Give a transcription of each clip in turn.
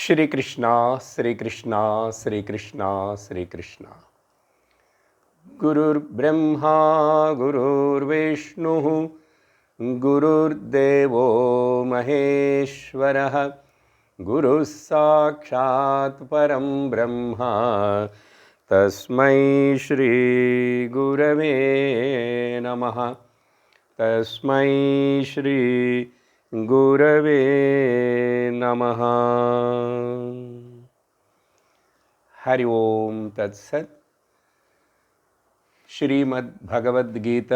श्रीकृष्ण श्रीकृष्ण श्रीकृष्ण श्रीकृष्ण। गुरुर्ब्रह्मा गुरुर्विष्णुः गुरुर्देवो महेश्वरः गुरुः साक्षात् परं ब्रह्म तस्मै श्री गुरवे नमः। तस्मै श्री गुरवे नमः। हरि ओम तत्सत्। శ్రీమద్ భగవద్గీత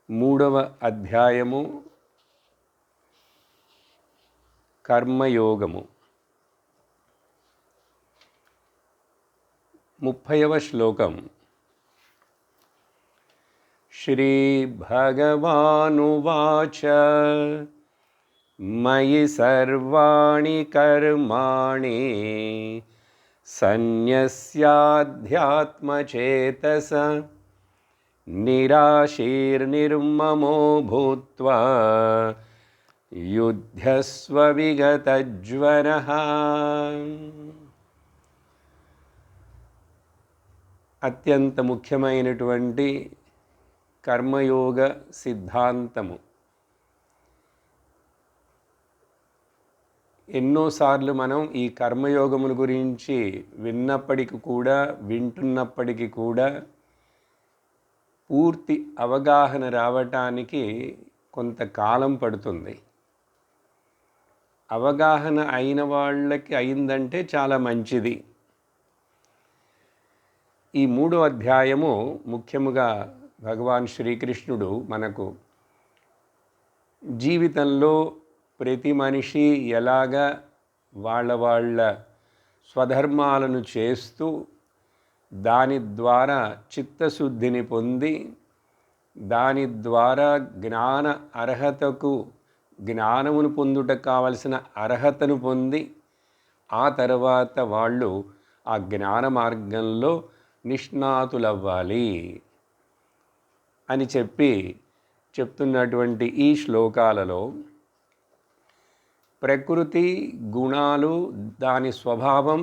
3వ అధ్యాయము కర్మయోగము 30వ శ్లోకం. శ్రీ భగవానువాచ మయి సర్వాణి కర్మాణి సన్యస్యాధ్యాత్మచేతస నిరాశీర్నిర్మమో భూత్వా యుధ్యస్వ విగతజ్వరః. అత్యంత ముఖ్యమైనటువంటి కర్మయోగ సిద్ధాంతము. ఎన్నోసార్లు మనం ఈ కర్మయోగముల గురించి వింటున్నప్పటికీ కూడా పూర్తి అవగాహన రావటానికి కొంతకాలం పడుతుంది. అవగాహన అయిన వాళ్ళకి అయిందంటే చాలా మంచిది. ఈ 3వ అధ్యాయము ముఖ్యముగా భగవాన్ శ్రీకృష్ణుడు మనకు జీవితంలో ప్రతి మనిషి ఎలాగా వాళ్ళ స్వధర్మాలను చేస్తూ దాని ద్వారా చిత్తశుద్ధిని పొంది దాని ద్వారా జ్ఞానమును పొందుటకు కావలసిన అర్హతను పొంది ఆ తర్వాత వాళ్ళు ఆ జ్ఞాన మార్గంలో నిష్ణాతులవ్వాలి అని చెప్తున్నటువంటి ఈ శ్లోకాలలో ప్రకృతి గుణాలు, దాని స్వభావం,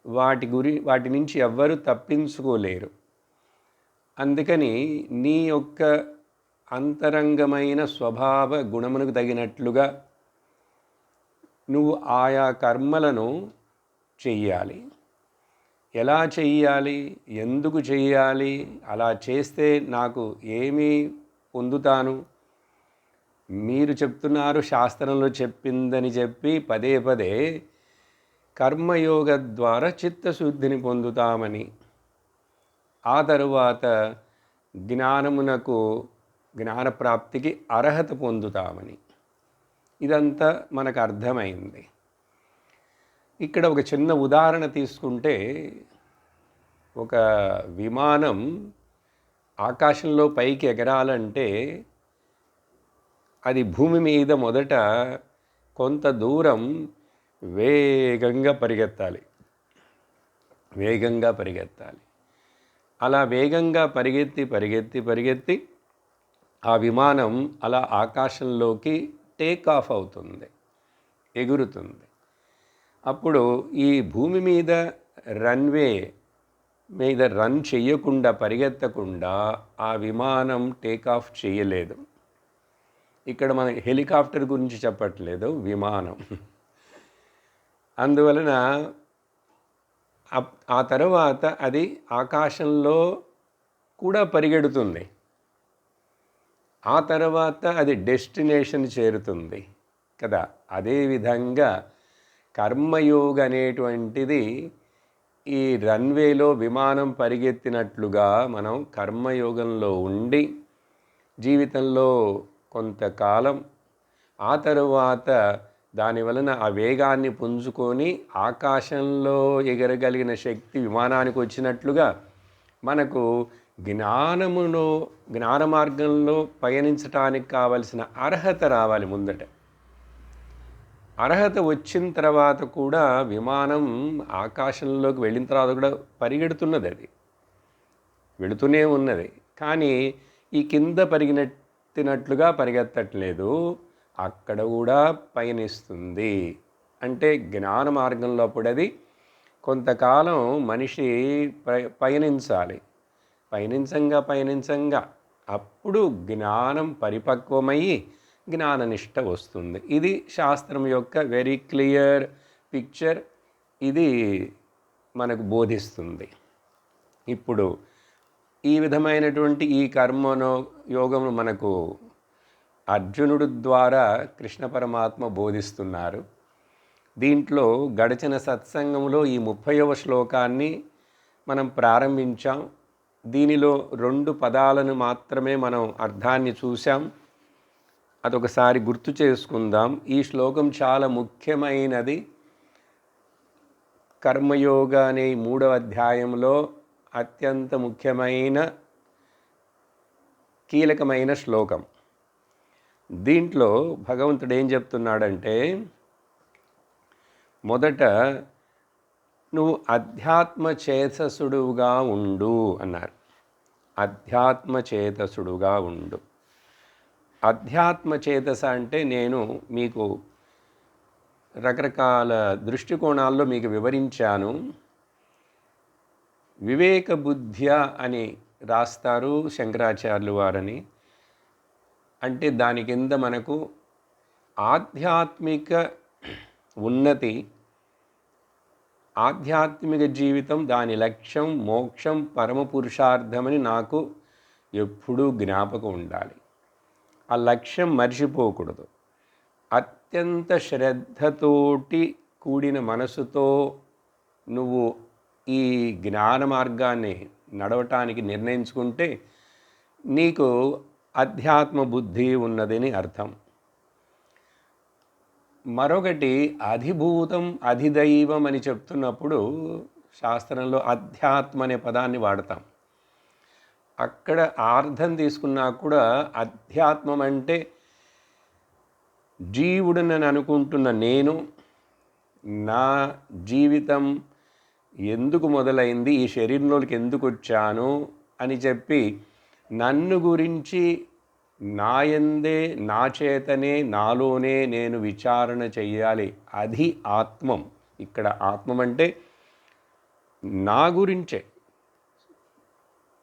వాటి నుంచి ఎవ్వరూ తప్పించుకోలేరు. అందుకని నీ యొక్క అంతరంగమైన స్వభావ గుణమునకు తగినట్లుగా నువ్వు ఆయా కర్మలను చెయ్యాలి. ఎలా చెయ్యాలి, ఎందుకు చెయ్యాలి, అలా చేస్తే నాకు ఏమి పొందుతాను, మీరు చెప్తున్నారు శాస్త్రంలో చెప్పిందని చెప్పి పదే పదే కర్మయోగ ద్వారా చిత్తశుద్ధిని పొందుతామని, ఆ తరువాత జ్ఞానప్రాప్తికి అర్హత పొందుతామని ఇదంతా మనకు అర్థమైంది. ఇక్కడ ఒక చిన్న ఉదాహరణ తీసుకుంటే, ఒక విమానం ఆకాశంలో పైకి ఎగరాలంటే అది భూమి మీద మొదట కొంత దూరం వేగంగా పరిగెత్తాలి. అలా వేగంగా పరిగెత్తి ఆ విమానం అలా ఆకాశంలోకి టేక్ ఆఫ్ అవుతుంది, ఎగురుతుంది. అప్పుడు ఈ భూమి మీద రన్వే మీద రన్ చెయ్యకుండా, పరిగెత్తకుండా ఆ విమానం టేక్ ఆఫ్ చేయలేదు. ఇక్కడ మన హెలికాప్టర్ గురించి చెప్పట్లేదు, విమానం. అందువలన ఆ తర్వాత అది ఆకాశంలో కూడా పరిగెడుతుంది. ఆ తర్వాత అది డెస్టినేషన్ చేరుతుంది కదా. అదేవిధంగా కర్మయోగ అనేటువంటిది ఈ రన్వేలో విమానం పరిగెత్తినట్లుగా మనం కర్మయోగంలో ఉండి జీవితంలో కొంతకాలం ఆ తరువాత దాని వలన ఆ వేగాన్ని పుంజుకొని ఆకాశంలో ఎగరగలిగిన శక్తి విమానానికి వచ్చినట్లుగా మనకు జ్ఞాన మార్గంలో పయనించటానికి కావలసిన అర్హత రావాలి ముందట. అర్హత వచ్చిన తర్వాత కూడా విమానం ఆకాశంలోకి వెళ్ళిన తర్వాత కూడా పరిగెడుతున్నది, అది వెళుతూనే ఉన్నది. కానీ ఈ కింద పరిగెత్తినట్లుగా పరిగెత్తట్లేదు, అక్కడ కూడా పయనిస్తుంది. అంటే జ్ఞాన మార్గంలో పడది కొంతకాలం మనిషి పయనించాలి. పయనించంగా అప్పుడు జ్ఞానం పరిపక్వమయ్యి జ్ఞాననిష్ట వస్తుంది. ఇది శాస్త్రం యొక్క వెరీ క్లియర్ పిక్చర్. ఇది మనకు బోధిస్తుంది. ఇప్పుడు ఈ విధమైనటువంటి ఈ కర్మను యోగము మనకు అర్జునుడు ద్వారా కృష్ణ పరమాత్మ బోధిస్తున్నారు. దీంట్లో గడిచిన సత్సంగంలో ఈ 30వ శ్లోకాన్ని మనం ప్రారంభించాం. దీనిలో 2 పదాలను మాత్రమే మనం అర్థాన్ని చూసాం. అదొకసారి గుర్తు చేసుకుందాం. ఈ శ్లోకం చాలా ముఖ్యమైనది. కర్మయోగ అనే 3వ అధ్యాయంలో అత్యంత ముఖ్యమైన కీలకమైన శ్లోకం. దీంట్లో భగవంతుడు ఏం చెప్తున్నాడంటే, మొదట నువ్వు అధ్యాత్మ చేతసుడుగా ఉండు అన్నారు. అధ్యాత్మ చేతసుడుగా ఉండు. అధ్యాత్మ చేతస అంటే నేను మీకు రకరకాల దృష్టికోణాల్లో మీకు వివరించాను. వివేక బుద్ధ్య అని రాస్తారు శంకరాచార్యులు వారని. అంటే దాని కింద మనకు ఆధ్యాత్మిక ఉన్నతి, ఆధ్యాత్మిక జీవితం, దాని లక్ష్యం మోక్షం, పరమ పురుషార్థమని నాకు ఎప్పుడూ జ్ఞాపకం ఉండాలి. ఆ లక్ష్యం మర్చిపోకూడదు. అత్యంత శ్రద్ధతోటి కూడిన మనసుతో నువ్వు ఈ జ్ఞాన మార్గాన్ని నడవటానికి నిర్ణయించుకుంటే నీకు అధ్యాత్మ బుద్ధి ఉన్నదని అర్థం. మరొకటి అధిభూతం అధిదైవం అని చెప్తున్నప్పుడు శాస్త్రంలో అధ్యాత్మ అనే పదాన్ని వాడతాం. అక్కడ అర్థం తీసుకున్నా కూడా అధ్యాత్మం అంటే జీవుడని అనుకుంటున్న నేను, నా జీవితం ఎందుకు మొదలైంది, ఈ శరీరంలోకి ఎందుకు వచ్చాను అని చెప్పి నన్ను గురించి నాయందే, నా చేతనే, నాలోనే నేను విచారణ చెయ్యాలి. అది ఆత్మం. ఇక్కడ ఆత్మం అంటే నా గురించే.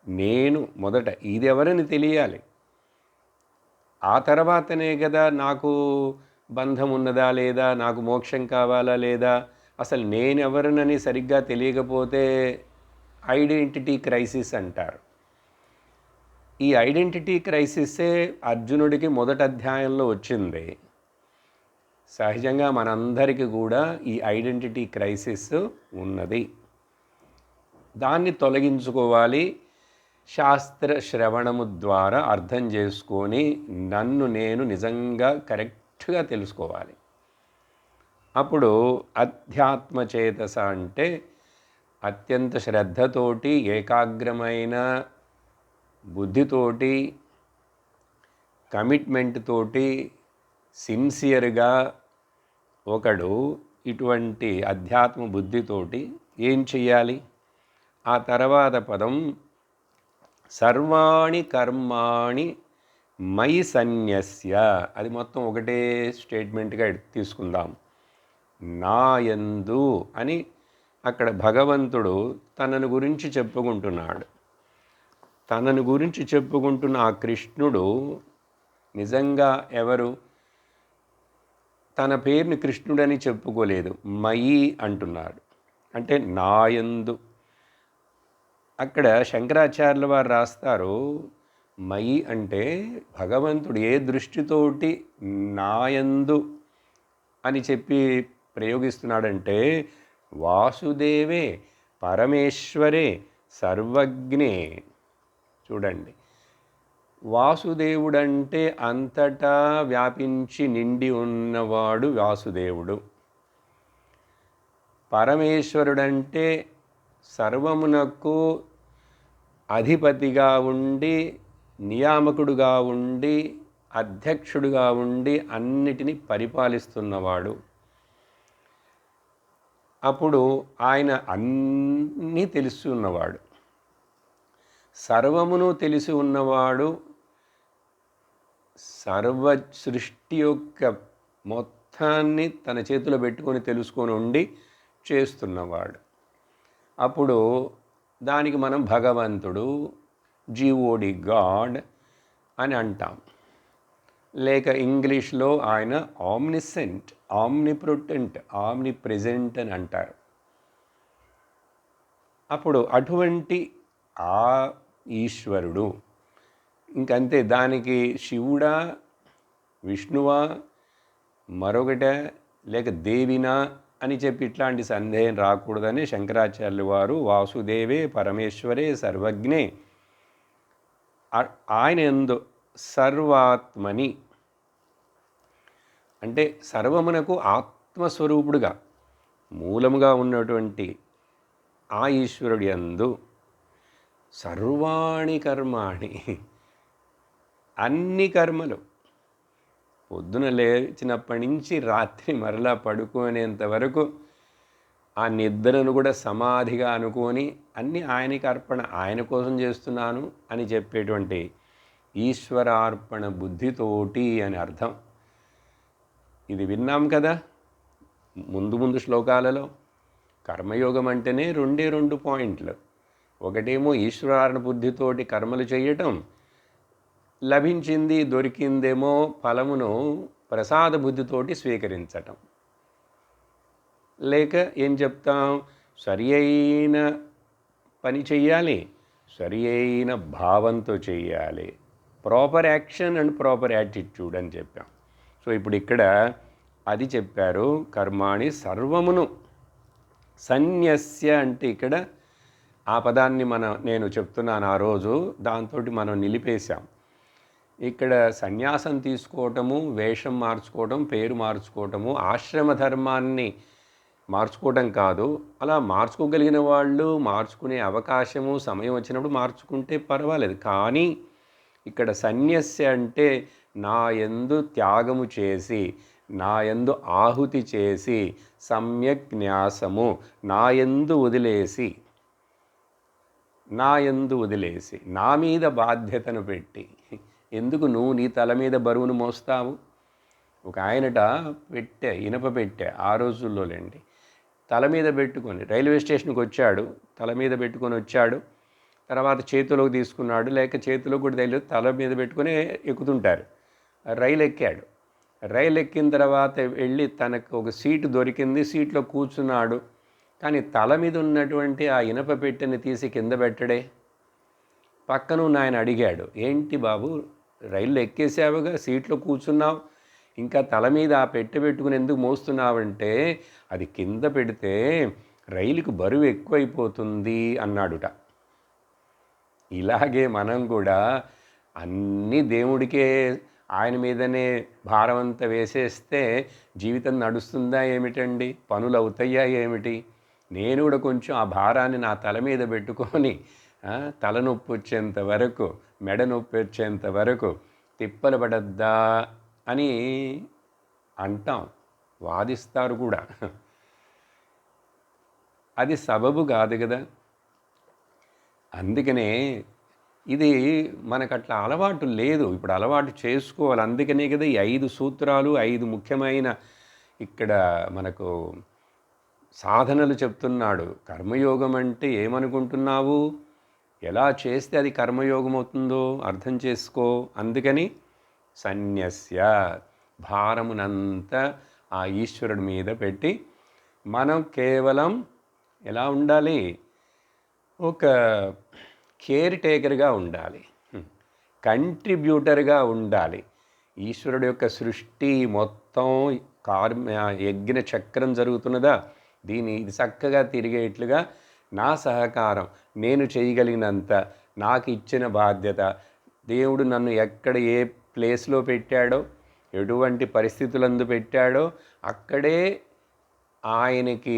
నేను మొదట ఇది ఎవరని తెలియాలి. ఆ తర్వాతనే కదా నాకు బంధం ఉన్నదా లేదా, నాకు మోక్షం కావాలా లేదా, అసలు నేనెవరనని సరిగ్గా తెలియకపోతే ఐడెంటిటీ క్రైసిస్ అంటారు. ఈ ఐడెంటిటీ క్రైసిస్సే అర్జునుడికి మొదటి అధ్యాయంలో వచ్చింది. సహజంగా మనందరికీ కూడా ఈ ఐడెంటిటీ క్రైసిస్ ఉన్నది. దాన్ని తొలగించుకోవాలి. శాస్త్ర శ్రవణము ద్వారా అర్థం చేసుకొని నన్ను నేను నిజంగా కరెక్ట్గా తెలుసుకోవాలి. అప్పుడు అధ్యాత్మ చేతస అంటే అత్యంత శ్రద్ధతోటి, ఏకాగ్రమైన బుద్ధితోటి, కమిట్మెంట్ తోటి, సిన్సియర్గా ఒకడు ఇటువంటి అధ్యాత్మ బుద్ధితోటి ఏం చెయ్యాలి? ఆ తర్వాత పదం సర్వాణి కర్మాణి మయి సన్యస్య. అది మొత్తం ఒకటే స్టేట్మెంట్గా తీసుకుందాం. నాయందు అని అక్కడ భగవంతుడు తనను గురించి చెప్పుకుంటున్నాడు. తనను గురించి చెప్పుకుంటున్న ఆ కృష్ణుడు నిజంగా ఎవరు? తన పేరుని కృష్ణుడని చెప్పుకోలేదు, మయి అంటున్నాడు. అంటే నాయందు. అక్కడ శంకరాచార్యుల వారు రాస్తారు, మయి అంటే భగవంతుడు ఏ దృష్టితోటి నాయందు అని చెప్పి ప్రయోగిస్తున్నాడంటే వాసుదేవే పరమేశ్వరే సర్వజ్ఞే. చూడండి, వాసుదేవుడంటే అంతటా వ్యాపించి నిండి ఉన్నవాడు వాసుదేవుడు. పరమేశ్వరుడంటే సర్వమునకు అధిపతిగా ఉండి, నియామకుడుగా ఉండి, అధ్యక్షుడుగా ఉండి అన్నిటినీ పరిపాలిస్తున్నవాడు. అప్పుడు ఆయన అన్నీ తెలిసి ఉన్నవాడు, సర్వమును తెలిసి ఉన్నవాడు. సర్వ సృష్టి యొక్క మొత్తాన్ని తన చేతిలో పెట్టుకొని తెలుసుకొని ఉండి చేస్తున్నవాడు. అప్పుడు దానికి మనం భగవంతుడు, జీఓడి గాడ్ అని అంటాం. లేక ఇంగ్లీష్లో ఆయన ఆమ్నిసెంట్, ఆమ్నిప్రొటెంట్, ఆమ్నిప్రెజెంట్ అని అంటారు. అప్పుడు అటువంటి ఆ ఈశ్వరుడు ఇంకంతే. దానికి శివుడా, విష్ణువా, మరొకట, లేక దేవినా అని చెప్పి ఇట్లాంటి సందేహం రాకూడదని శంకరాచార్యులు వారు వాసుదేవే పరమేశ్వరే సర్వజ్ఞే, ఆయన యందు సర్వాత్మని అంటే సర్వమునకు ఆత్మస్వరూపుడుగా మూలముగా ఉన్నటువంటి ఆ ఈశ్వరుడి యందు సర్వాణి కర్మాణి, అన్ని కర్మలు పొద్దున లేచినప్పటి నుంచి రాత్రి మరలా పడుకునేంత వరకు ఆ నిద్రను కూడా సమాధిగా అనుకొని అన్నీ ఆయనకి అర్పణ, ఆయన కోసం చేస్తున్నాను అని చెప్పేటువంటి ఈశ్వరార్పణ బుద్ధితోటి అని అర్థం. ఇది విన్నాం కదా ముందు శ్లోకాలలో. కర్మయోగం అంటేనే రెండు పాయింట్లు. ఒకటేమో ఈశ్వరార్పణ బుద్ధితోటి కర్మలు చేయటం, లభించింది దొరికిందేమో ఫలమును ప్రసాద బుద్ధితోటి స్వీకరించటం. లేక ఏం చెప్తాం, సరి అయిన పని చెయ్యాలి, సరి అయిన భావంతో చెయ్యాలి, proper action and proper attitude అని చెప్పాం. సో ఇప్పుడు ఇక్కడ అది చెప్పారు. కర్మాణి సర్వమును సన్యస్య అంటే ఇక్కడ ఆ పదాన్ని నేను చెప్తున్నాను ఆ రోజు, దాంతో మనం నిలిపేశాం. ఇక్కడ సన్యాసం తీసుకోవటము, వేషం మార్చుకోవటం, పేరు మార్చుకోవటము, ఆశ్రమ ధర్మాన్ని మార్చుకోవటం కాదు. అలా మార్చుకోగలిగిన వాళ్ళు మార్చుకునే అవకాశము సమయం వచ్చినప్పుడు మార్చుకుంటే పర్వాలేదు. కానీ ఇక్కడ సన్యస్య అంటే నా యందు త్యాగము చేసి, నా యందు ఆహుతి చేసి, సమ్యక్ న్యాసము, నా యందు వదిలేసి, నా మీద బాధ్యతను పెట్టి. ఎందుకు నువ్వు నీ తల మీద బరువును మోస్తావు? ఒక ఆయనట ఇనప పెట్టె ఆ రోజుల్లోలేండి, తల మీద పెట్టుకొని రైల్వే స్టేషన్కి వచ్చాడు, తల మీద పెట్టుకొని వచ్చాడు. తర్వాత చేతిలోకి తీసుకున్నాడు, లేక చేతిలో కూడా తెలియదు, తల మీద పెట్టుకొని ఎక్కుతుంటారు. రైలు ఎక్కాడు. రైలు ఎక్కిన తర్వాత వెళ్ళి తనకు ఒక సీటు దొరికింది, సీట్లో కూర్చున్నాడు. కానీ తల మీద ఉన్నటువంటి ఆ ఇనప పెట్టెని తీసి కింద పెట్టడే. పక్కన ఆయన అడిగాడు, ఏంటి బాబు రైల్లో ఎక్కేసావుగా, సీట్లో కూర్చున్నావు, ఇంకా తల మీద ఆ పెట్టె పెట్టుకుని ఎందుకు మోస్తున్నావంటే, అది కింద పెడితే రైలుకు బరువు ఎక్కువైపోతుంది అన్నాడుట. ఇలాగే మనం కూడా అన్నీ దేవుడికే, ఆయన మీదనే భారం అంతా వేసేస్తే జీవితం నడుస్తుందా ఏమిటండి? పనులు అవుతాయా ఏమిటి? నేను కూడా కొంచెం ఆ భారాన్ని నా తల మీద పెట్టుకొని తలనొప్పి వచ్చేంత వరకు, మెడ నొప్పి వచ్చేంత వరకు తిప్పలు పడద్దా అని అంటాం, వాదిస్తారు కూడా. అది సబబు కాదు కదా. అందుకనే ఇది మనకు అట్లా అలవాటు లేదు, ఇప్పుడు అలవాటు చేసుకోవాలి. అందుకనే కదా ఈ 5 సూత్రాలు, 5 ముఖ్యమైన ఇక్కడ మనకు సాధనలు చెప్తున్నాడు. కర్మయోగం అంటే ఏమనుకుంటున్నావు? ఎలా చేస్తే అది కర్మయోగం అవుతుందో అర్థం చేసుకో. అందుకని సన్యస్య, భారమునంతా ఆ ఈశ్వరుడి మీద పెట్టి మనం కేవలం ఎలా ఉండాలి? ఒక కేర్ టేకర్గా ఉండాలి, కంట్రిబ్యూటర్గా ఉండాలి. ఈశ్వరుడు యొక్క సృష్టి మొత్తం యజ్ఞ చక్రం జరుగుతున్నదా, ఇది చక్కగా తిరిగేట్లుగా నా సహకారం, నేను చేయగలిగినంత, నాకు ఇచ్చిన బాధ్యత, దేవుడు నన్ను ఎక్కడ ఏ ప్లేస్లో పెట్టాడో, ఎటువంటి పరిస్థితులందు పెట్టాడో అక్కడే ఆయనకి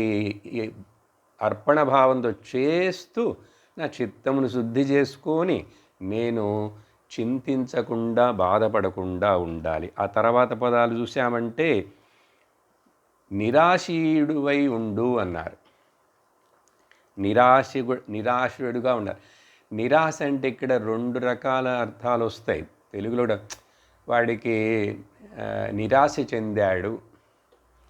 అర్పణ భావంతో చేస్తూ నా చిత్తమును శుద్ధి చేసుకొని నేను చింతించకుండా బాధపడకుండా ఉండాలి. ఆ తర్వాత పదాలు చూసామంటే నిరాశీయుడువై ఉండు అన్నారు. నిరాశుడుగా ఉండాలి. నిరాశ అంటే ఇక్కడ 2 రకాల అర్థాలు వస్తాయి తెలుగులో. వాడికి నిరాశ చెందాడు,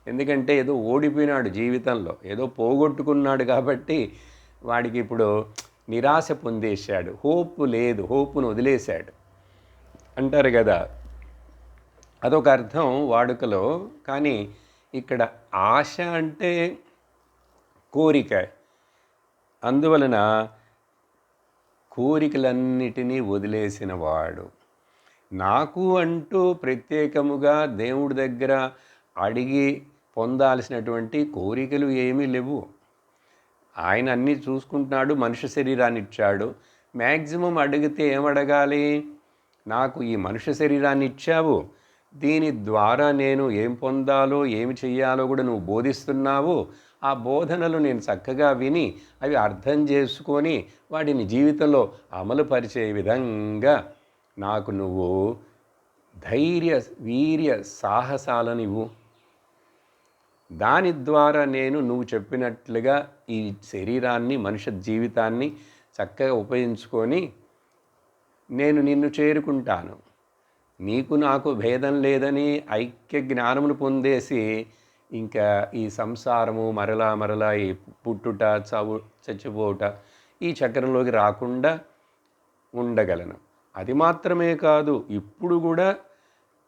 ఎందుకంటే ఏదో ఓడిపోయినాడు జీవితంలో, ఏదో పోగొట్టుకున్నాడు కాబట్టి వాడికి ఇప్పుడు నిరాశ పొందేశాడు, హోప్ లేదు, హోప్ను వదిలేశాడు అంటారు కదా. అదొక అర్థం వాడుకలో. కానీ ఇక్కడ ఆశ అంటే కోరిక. అందువలన కోరికలన్నిటినీ వదిలేసిన వాడు, నాకు అంటూ ప్రత్యేకముగా దేవుడి దగ్గర అడిగి పొందాల్సినటువంటి కోరికలు ఏమీ లేవు. ఆయన అన్నీ చూసుకుంటున్నాడు, మనుష్య శరీరాన్ని ఇచ్చాడు. మ్యాక్సిమం అడిగితే ఏమడగాలి? నాకు ఈ మనుష్య శరీరాన్ని ఇచ్చావు, దీని ద్వారా నేను ఏం పొందాలో ఏమి చెయ్యాలో కూడా నువ్వు బోధిస్తున్నావు. ఆ బోధనలు నేను చక్కగా విని అవి అర్థం చేసుకొని వాటిని జీవితంలో అమలుపరిచే విధంగా నాకు నువ్వు ధైర్య వీర్య సాహసాలనివ్వు. దాని ద్వారా నేను నువ్వు చెప్పినట్లుగా ఈ శరీరాన్ని, మనుష్య జీవితాన్ని చక్కగా ఉపయోగించుకొని నేను నిన్ను చేరుకుంటాను. నీకు నాకు భేదం లేదని ఐక్య జ్ఞానమును పొందేసి ఇంకా ఈ సంసారము మరలా ఈ పుట్టుట, చచ్చిపోవుట ఈ చక్రంలోకి రాకుండా ఉండగలను. అది మాత్రమే కాదు,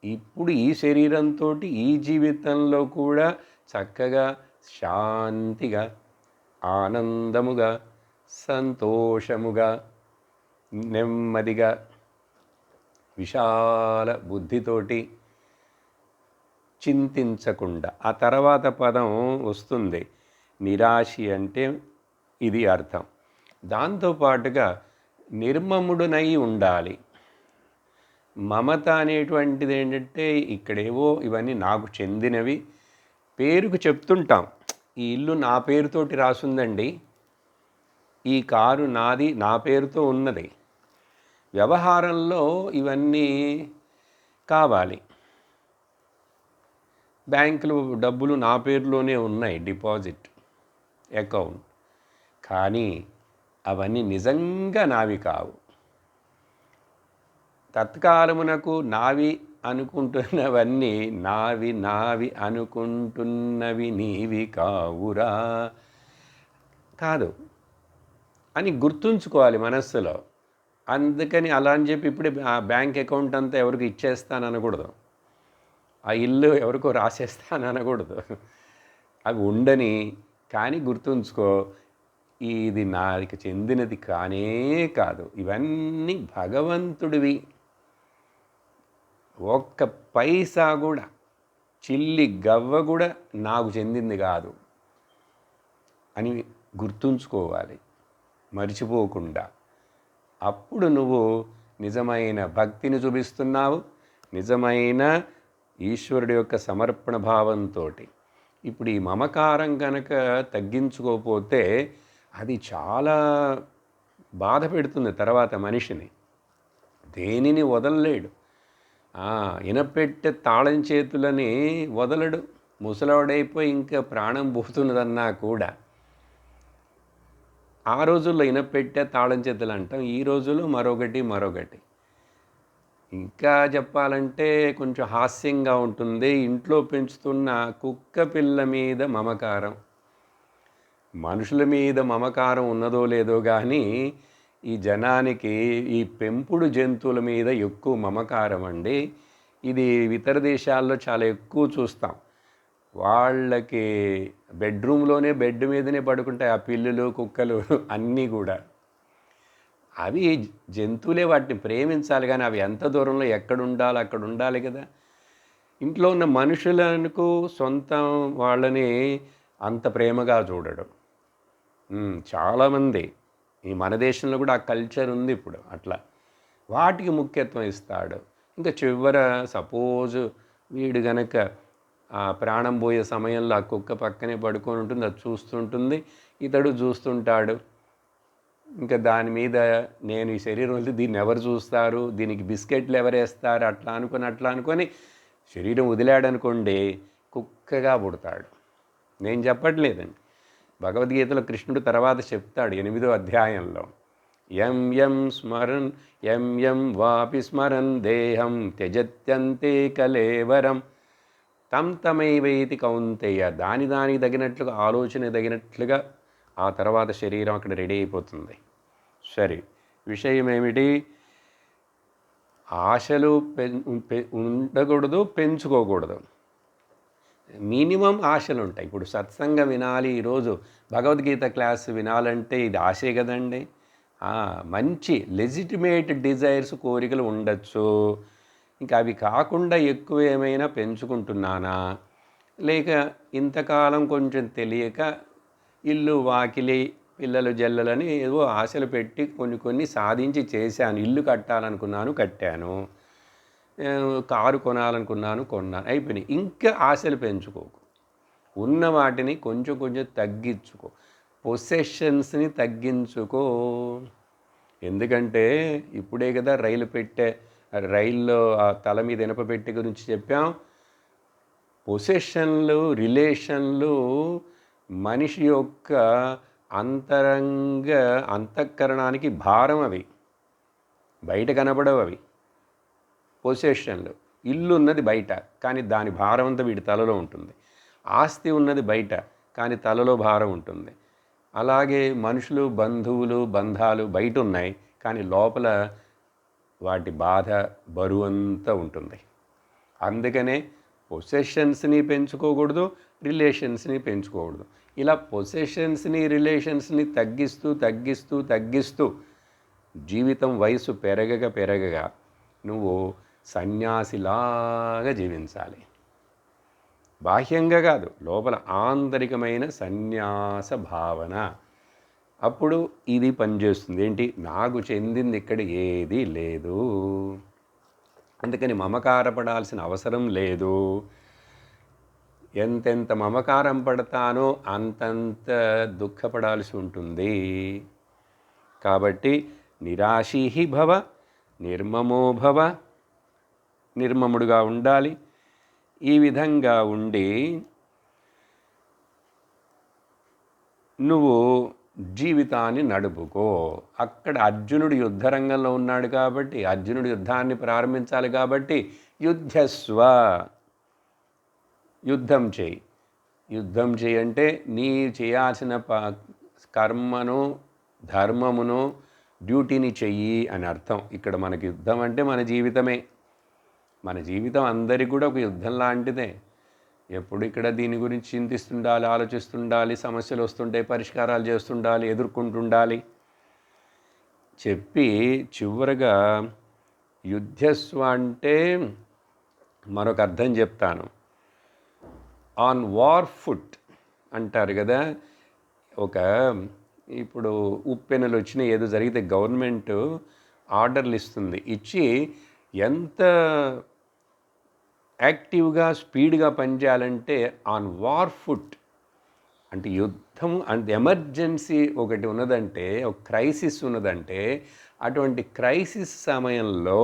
ఇప్పుడు ఈ శరీరంతో ఈ జీవితంలో కూడా చక్కగా శాంతిగా, ఆనందముగా, సంతోషముగా, నెమ్మదిగా, విశాల బుద్ధితోటి చింతించకుండా. ఆ తర్వాత పదం వస్తుంది, నిరాశి అంటే ఇది అర్థం. దాంతోపాటుగా నిర్మముడునై ఉండాలి. మమత అనేటువంటిది ఏంటంటే ఇక్కడేవో ఇవన్నీ నాకు చెందినవి పేరుకు చెప్తుంటాం. ఈ ఇల్లు నా పేరుతోటి రాసుందండి, ఈ కారు నాది, నా పేరుతో ఉన్నది. వ్యవహారంలో ఇవన్నీ కావాలి. బ్యాంకులో డబ్బులు నా పేరులోనే ఉన్నాయి, డిపాజిట్ అకౌంట్, కానీ అవన్నీ నిజంగా నావి కావు. తత్కాలమునకు నావి అనుకుంటున్నవన్నీ నావి అనుకుంటున్నవి నీవి కావురా కాదు అని గుర్తుంచుకోవాలి మనస్సులో. అందుకని అలా అని చెప్పి ఇప్పుడే ఆ బ్యాంక్ అకౌంట్ అంతా ఎవరికి ఇచ్చేస్తాననకూడదు, ఆ ఇల్లు ఎవరికో రాసేస్తాననకూడదు. అవి ఉండని, కానీ గుర్తుంచుకో, ఇది నాకు చెందినది కానే కాదు, ఇవన్నీ భగవంతుడివి. ఒక్క పైసా కూడా, చిల్లి గవ్వ కూడా నాకు చెందింది కాదు అని గుర్తుంచుకోవాలి మర్చిపోకుండా. అప్పుడు నువ్వు నిజమైన భక్తిని చూపిస్తున్నావు, నిజమైన ఈశ్వరుడి యొక్క సమర్పణ భావంతో. ఇప్పుడు ఈ మమకారం కనుక తగ్గించుకోకపోతే అది చాలా బాధ పెడుతుంది తర్వాత మనిషిని, దేనిని వదలలేడు. ఇనపెట్టె తాళం చేతులని వదలడు, ముసలాడైపోయి ఇంకా ప్రాణం పోతున్నదన్నా కూడా. ఆ రోజుల్లో ఇనపెట్టె తాళం చేతులు అంటాం, ఈ రోజుల్లో మరొకటి. ఇంకా చెప్పాలంటే కొంచెం హాస్యంగా ఉంటుంది, ఇంట్లో పెంచుతున్న కుక్క పిల్ల మీద మమకారం. మనుషుల మీద మమకారం ఉన్నదో లేదో కానీ ఈ జనానికి ఈ పెంపుడు జంతువుల మీద ఎక్కువ మమకారం అండి. ఇది ఇతర దేశాల్లో చాలా ఎక్కువ చూస్తాం. వాళ్ళకి బెడ్రూమ్లోనే బెడ్ మీదనే పడుకుంటాయి ఆ పిల్లులు, కుక్కలు అన్నీ కూడా. అవి జంతువులే, వాటిని ప్రేమించాలి, కానీ అవి ఎంత దూరంలో ఎక్కడ ఉండాలో అక్కడ ఉండాలి కదా. ఇంట్లో ఉన్న మనుషులకు సొంతం వాళ్ళని అంత ప్రేమగా చూడడం చాలామంది. ఈ మన దేశంలో కూడా ఆ కల్చర్ ఉంది ఇప్పుడు. అట్లా వాటికి ముఖ్యత్వం ఇస్తాడు. ఇంకా చివర సపోజ్ వీడు గనక ఆ ప్రాణం పోయే సమయంలో ఆ కుక్క పక్కనే పడుకొని ఉంటుంది, అది చూస్తుంటుంది, ఇతడు చూస్తుంటాడు. ఇంకా దాని మీద నేను ఈ శరీరం వదిలి దీన్ని ఎవరు చూస్తారు, దీనికి బిస్కెట్లు ఎవరేస్తారు, అట్లా అనుకొని శరీరం వదిలాడనుకోండి కుక్కగా పుడతాడు. నేను చెప్పట్లేదండి, భగవద్గీతలో కృష్ణుడు తర్వాత చెప్తాడు 8వ అధ్యాయంలో, ఎం వాపి స్మరన్ దేహం త్యజత్యంతే కలేవరం తం తమైవేతి కౌంతేయ, దానికి తగినట్లుగా, ఆలోచన తగినట్లుగా ఆ తర్వాత శరీరం అక్కడ రెడీ అయిపోతుంది. సరే, విషయం ఏమిటి? ఆశలు ఉండకూడదు, పెంచుకోకూడదు. మినిమం ఆశలు ఉంటాయి. ఇప్పుడు సత్సంగం వినాలి, ఈరోజు భగవద్గీత క్లాస్ వినాలంటే ఇది ఆశే కదండి. మంచి లెజిటిమేట్ డిజైర్స్, కోరికలు ఉండొచ్చు. ఇంకా అవి కాకుండా ఎక్కువ ఏమైనా పెంచుకుంటున్నానా, లేక ఇంతకాలం కొంచెం తెలియక ఇల్లు వాకిలి పిల్లలు జల్లలని ఏవో ఆశలు పెట్టి కొన్ని సాధించి చేశాను. ఇల్లు కట్టాలనుకున్నాను, కట్టాను. కారు కొనాలనుకున్నాను, కొన్నాను, అయిపోయినాయి. ఇంకా ఆశలు పెంచుకోకు. ఉన్న వాటిని కొంచెం తగ్గించుకో. పొసెషన్స్ని తగ్గించుకో. ఎందుకంటే ఇప్పుడే కదా రైల్లో ఆ తల మీద ఇనప పెట్టె గురించి చెప్పాం. పొసెషన్లు, రిలేషన్లు మనిషి యొక్క అంతఃకరణానికి భారం. అవి బయట కనబడవు. అవి పొసెషన్లు. ఇల్లు ఉన్నది బయట, కానీ దాని భారం అంతా వీడి తలలో ఉంటుంది. ఆస్తి ఉన్నది బయట, కానీ తలలో భారం ఉంటుంది. అలాగే మనుషులు, బంధువులు, బంధాలు బయట ఉన్నాయి, కానీ లోపల వాటి బాధ, బరువు అంతా ఉంటుంది. అందుకనే పొసెషన్స్ని పెంచుకోకూడదు, రిలేషన్స్ని పెంచుకోకూడదు. ఇలా పొసెషన్స్ని, రిలేషన్స్ని తగ్గిస్తూ జీవితం వయసు పెరగగా నువ్వు సన్యాసిలాగా జీవించాలి. బాహ్యంగా కాదు, లోపల ఆంతరికమైన సన్యాస భావన. అప్పుడు ఇది పనిచేస్తుంది. ఏంటి? నాకు చెందింది ఇక్కడ ఏదీ లేదు, అందుకని మమకారపడాల్సిన అవసరం లేదు. ఎంతెంత మమకారం పడతానో అంతంత దుఃఖపడాల్సి ఉంటుంది. కాబట్టి నిరాశీహి భవ, నిర్మమో భవ, నిర్మముడుగా ఉండాలి. ఈ విధంగా ఉండి నువ్వు జీవితాన్ని నడుపుకో. అక్కడ అర్జునుడు యుద్ధరంగంలో ఉన్నాడు కాబట్టి, అర్జునుడు యుద్ధాన్ని ప్రారంభించాలి కాబట్టి యుద్ధస్వ, యుద్ధం చేయి. యుద్ధం చేయంటే నీ చేయాల్సిన కర్మను, ధర్మమును, డ్యూటీని చెయ్యి అని అర్థం. ఇక్కడ మనకి యుద్ధం అంటే మన జీవితమే. మన జీవితం అందరికీ కూడా ఒక యుద్ధం లాంటిదే. ఎప్పుడు ఇక్కడ దీని గురించి చింతిస్తుండాలి, ఆలోచిస్తుండాలి, సమస్యలు వస్తుంటే పరిష్కారాలు చేస్తుండాలి, ఎదుర్కొంటుండాలి. చెప్పి చివరగా యుద్ధస్వ అంటే మరొక అర్థం చెప్తాను. ఆన్ వార్ ఫుట్ అంటారు కదా. ఇప్పుడు ఉప్పెనలు వచ్చినా ఏదో జరిగితే గవర్నమెంట్ ఆర్డర్లు ఇస్తుంది. ఇచ్చి ఎంత యాక్టివ్గా, స్పీడ్గా పనిచేయాలంటే ఆన్ వార్ ఫుట్ అంటే యుద్ధం అంటే ఎమర్జెన్సీ ఒకటి ఉన్నదంటే, ఒక క్రైసిస్ ఉన్నదంటే, అటువంటి క్రైసిస్ సమయంలో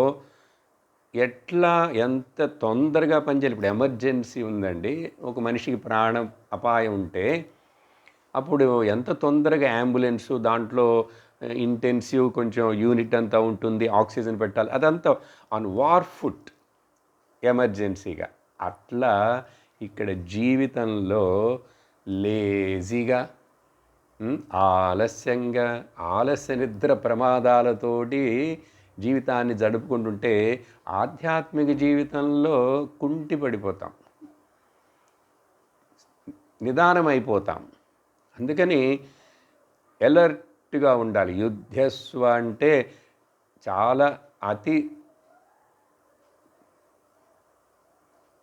ఎంత తొందరగా పనిచేయాలి. ఇప్పుడు ఎమర్జెన్సీ ఉందండి, ఒక మనిషికి ప్రాణం అపాయం ఉంటే అప్పుడు ఎంత తొందరగా అంబులెన్సు, దాంట్లో ఇంటెన్సివ్ కొంచెం యూనిట్ అంతా ఉంటుంది, ఆక్సిజన్ పెట్టాలి, అదంతా ఆన్ వార్ ఫుట్ ఎమర్జెన్సీగా. అట్లా ఇక్కడ జీవితంలో లేజీగా, ఆలస్యంగా, ఆలస్య నిద్ర ప్రమాదాలతోటి జీవితాన్ని జడుపుకుంటుంటే ఆధ్యాత్మిక జీవితంలో కుంటిపడిపోతాం, నిదానమైపోతాం. అందుకని ఎలర్ట్గా ఉండాలి. యుద్ధస్వ అంటే చాలా అతి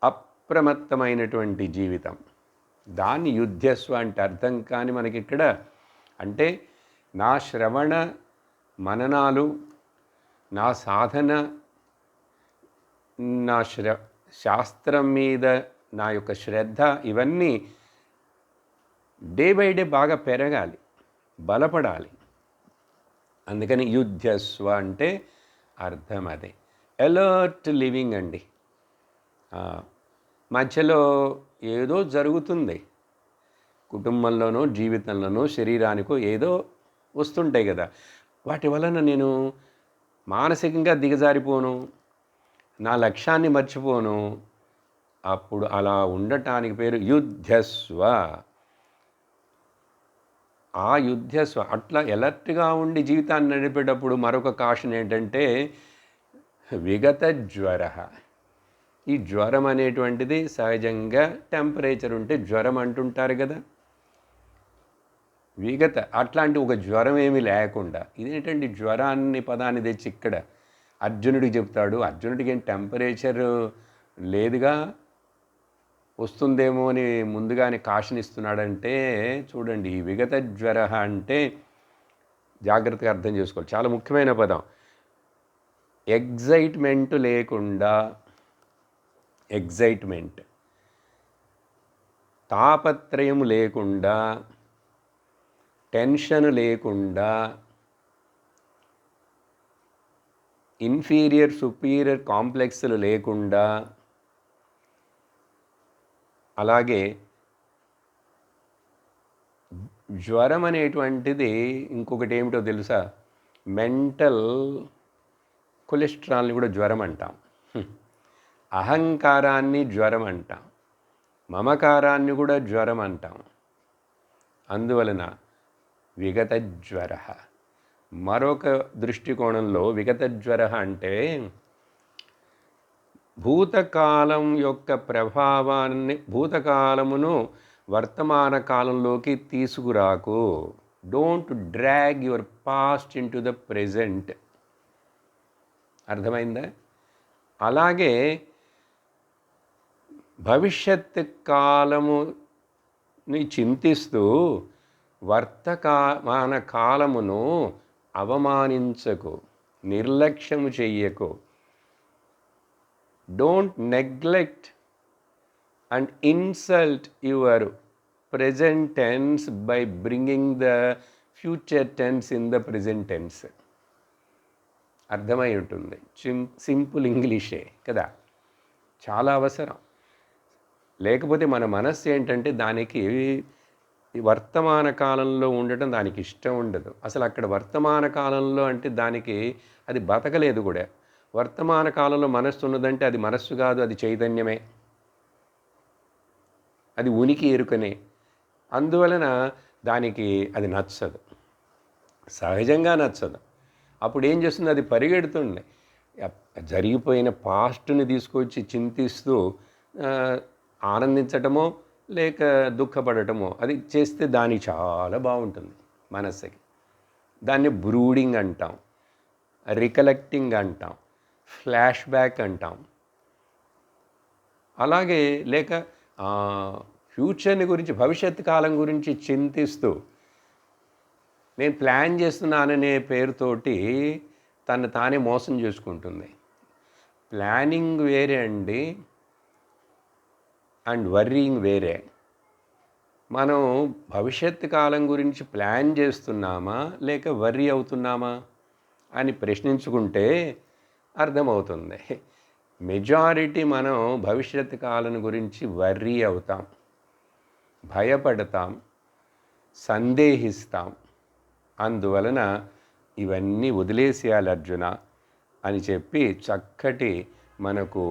అప్రమత్తమైనటువంటి జీవితం. దాన్ని యుద్ధస్వ అంటే అర్థం కాని మనకి ఇక్కడ అంటే నా శ్రవణ మననాలు, నా సాధన, నా శాస్త్రం మీద నా యొక్క శ్రద్ధ, ఇవన్నీ డే బై డే బాగా పెరగాలి, బలపడాలి. అందుకని యుద్ధస్వ అంటే అర్థం అదే. అలర్ట్ లివింగ్ అండి. మధ్యలో ఏదో జరుగుతుంది, కుటుంబంలోనో, జీవితంలోనో, శరీరానికో ఏదో వస్తుంటాయి కదా. వాటి వలన నేను మానసికంగా దిగజారిపోను, నా లక్ష్యాన్ని మర్చిపోను, అప్పుడు అలా ఉండటానికి పేరు యుద్ధస్వ. ఆ యుద్ధస్వ అట్లా ఎలర్ట్గా ఉండి జీవితాన్ని నడిపేటప్పుడు మరొక కాషన్ ఏంటంటే విగత జ్వర. ఈ జ్వరం అనేటువంటిది సహజంగా టెంపరేచర్ ఉంటే జ్వరం అంటుంటారు కదా. విగత అట్లాంటి ఒక జ్వరం ఏమీ లేకుండా, ఇదేంటండి జ్వరాన్ని పదాన్ని తెచ్చి ఇక్కడ అర్జునుడికి చెప్తాడు. అర్జునుడికి ఏం టెంపరేచర్ లేదుగా, వస్తుందేమో అని ముందుగానే కాషన్ ఇస్తున్నాడంటే చూడండి, ఈ విగత జ్వర అంటే జాగ్రత్తగా అర్థం చేసుకోవాలి. చాలా ముఖ్యమైన పదం. ఎగ్జైట్మెంట్ లేకుండా, ఎగ్జైట్మెంట్ తాపత్రయం లేకుండా, టెన్షన్ లేకుండా, ఇన్ఫీరియర్ సుపీరియర్ కాంప్లెక్స్లు లేకుండా, అలాగే జ్వరం అనేటువంటిది ఇంకొకటి ఏమిటో తెలుసా, మెంటల్ కొలెస్ట్రాల్ని కూడా జ్వరం అంటాం, అహంకారాన్ని జ్వరం అంటాం, మమకారాన్ని కూడా జ్వరం అంటాం. అందువలన విగత జ్వర. మరొక దృష్టికోణంలో విగత జ్వర అంటే భూతకాలం యొక్క ప్రభావాన్ని, భూతకాలమును వర్తమాన కాలంలోకి తీసుకురాకు. Don't drag your past into the present. అర్థమైందా? అలాగే భవిష్యత్ కాలముని చింతిస్తూ వర్తమాన కాలమును అవమానించకు, నిర్లక్ష్యము చెయ్యకు. Don't neglect and insult your present tense by bringing the future tense in the present tense. అర్థమై ఉంటుంది. సింపుల్ ఇంగ్లీషే కదా, చాలా అవసరం. లేకపోతే మన మనస్సు ఏంటంటే దానికి వర్తమాన కాలంలో ఉండటం దానికి ఇష్టం ఉండదు. అసలు అక్కడ వర్తమాన కాలంలో అంటే దానికి అది బతకలేదు కూడా. వర్తమాన కాలంలో మనస్సు ఉన్నదంటే అది మనస్సు కాదు, అది చైతన్యమే, అది ఉనికి ఎరుకనే. అందువలన దానికి అది నచ్చదు, సహజంగా నచ్చదు. అప్పుడు ఏం చేస్తుంది, అది పరిగెడుతుంది. జరిగిపోయిన పాస్ట్ని తీసుకొచ్చి చింతిస్తూ ఆనందించటమో లేక దుఃఖపడటమో అది చేస్తే దానికి చాలా బాగుంటుంది మనస్సుకి. దాన్ని బ్రూడింగ్ అంటాం, రికలెక్టింగ్ అంటాం, ఫ్లాష్ బ్యాక్ అంటాం. అలాగే లేక ఫ్యూచర్ని గురించి, భవిష్యత్ కాలం గురించి చింతిస్తూ నేను ప్లాన్ చేస్తున్నాననే పేరుతోటి తను తానే మోసం చేసుకుంటుంది. ప్లానింగ్ వేరే అండి, అండ్ వర్రీయింగ్ వేరే. మనం భవిష్యత్తు కాలం గురించి ప్లాన్ చేస్తున్నామా లేక వర్రీ అవుతున్నామా అని ప్రశ్నించుకుంటే అర్థమవుతుంది. మెజారిటీ మనం భవిష్యత్తు కాలం గురించి వర్రీ అవుతాం, భయపడతాం, సందేహిస్తాం. అందువలన ఇవన్నీ వదిలేసేయాలి అర్జున అని చెప్పి చక్కటి మనకు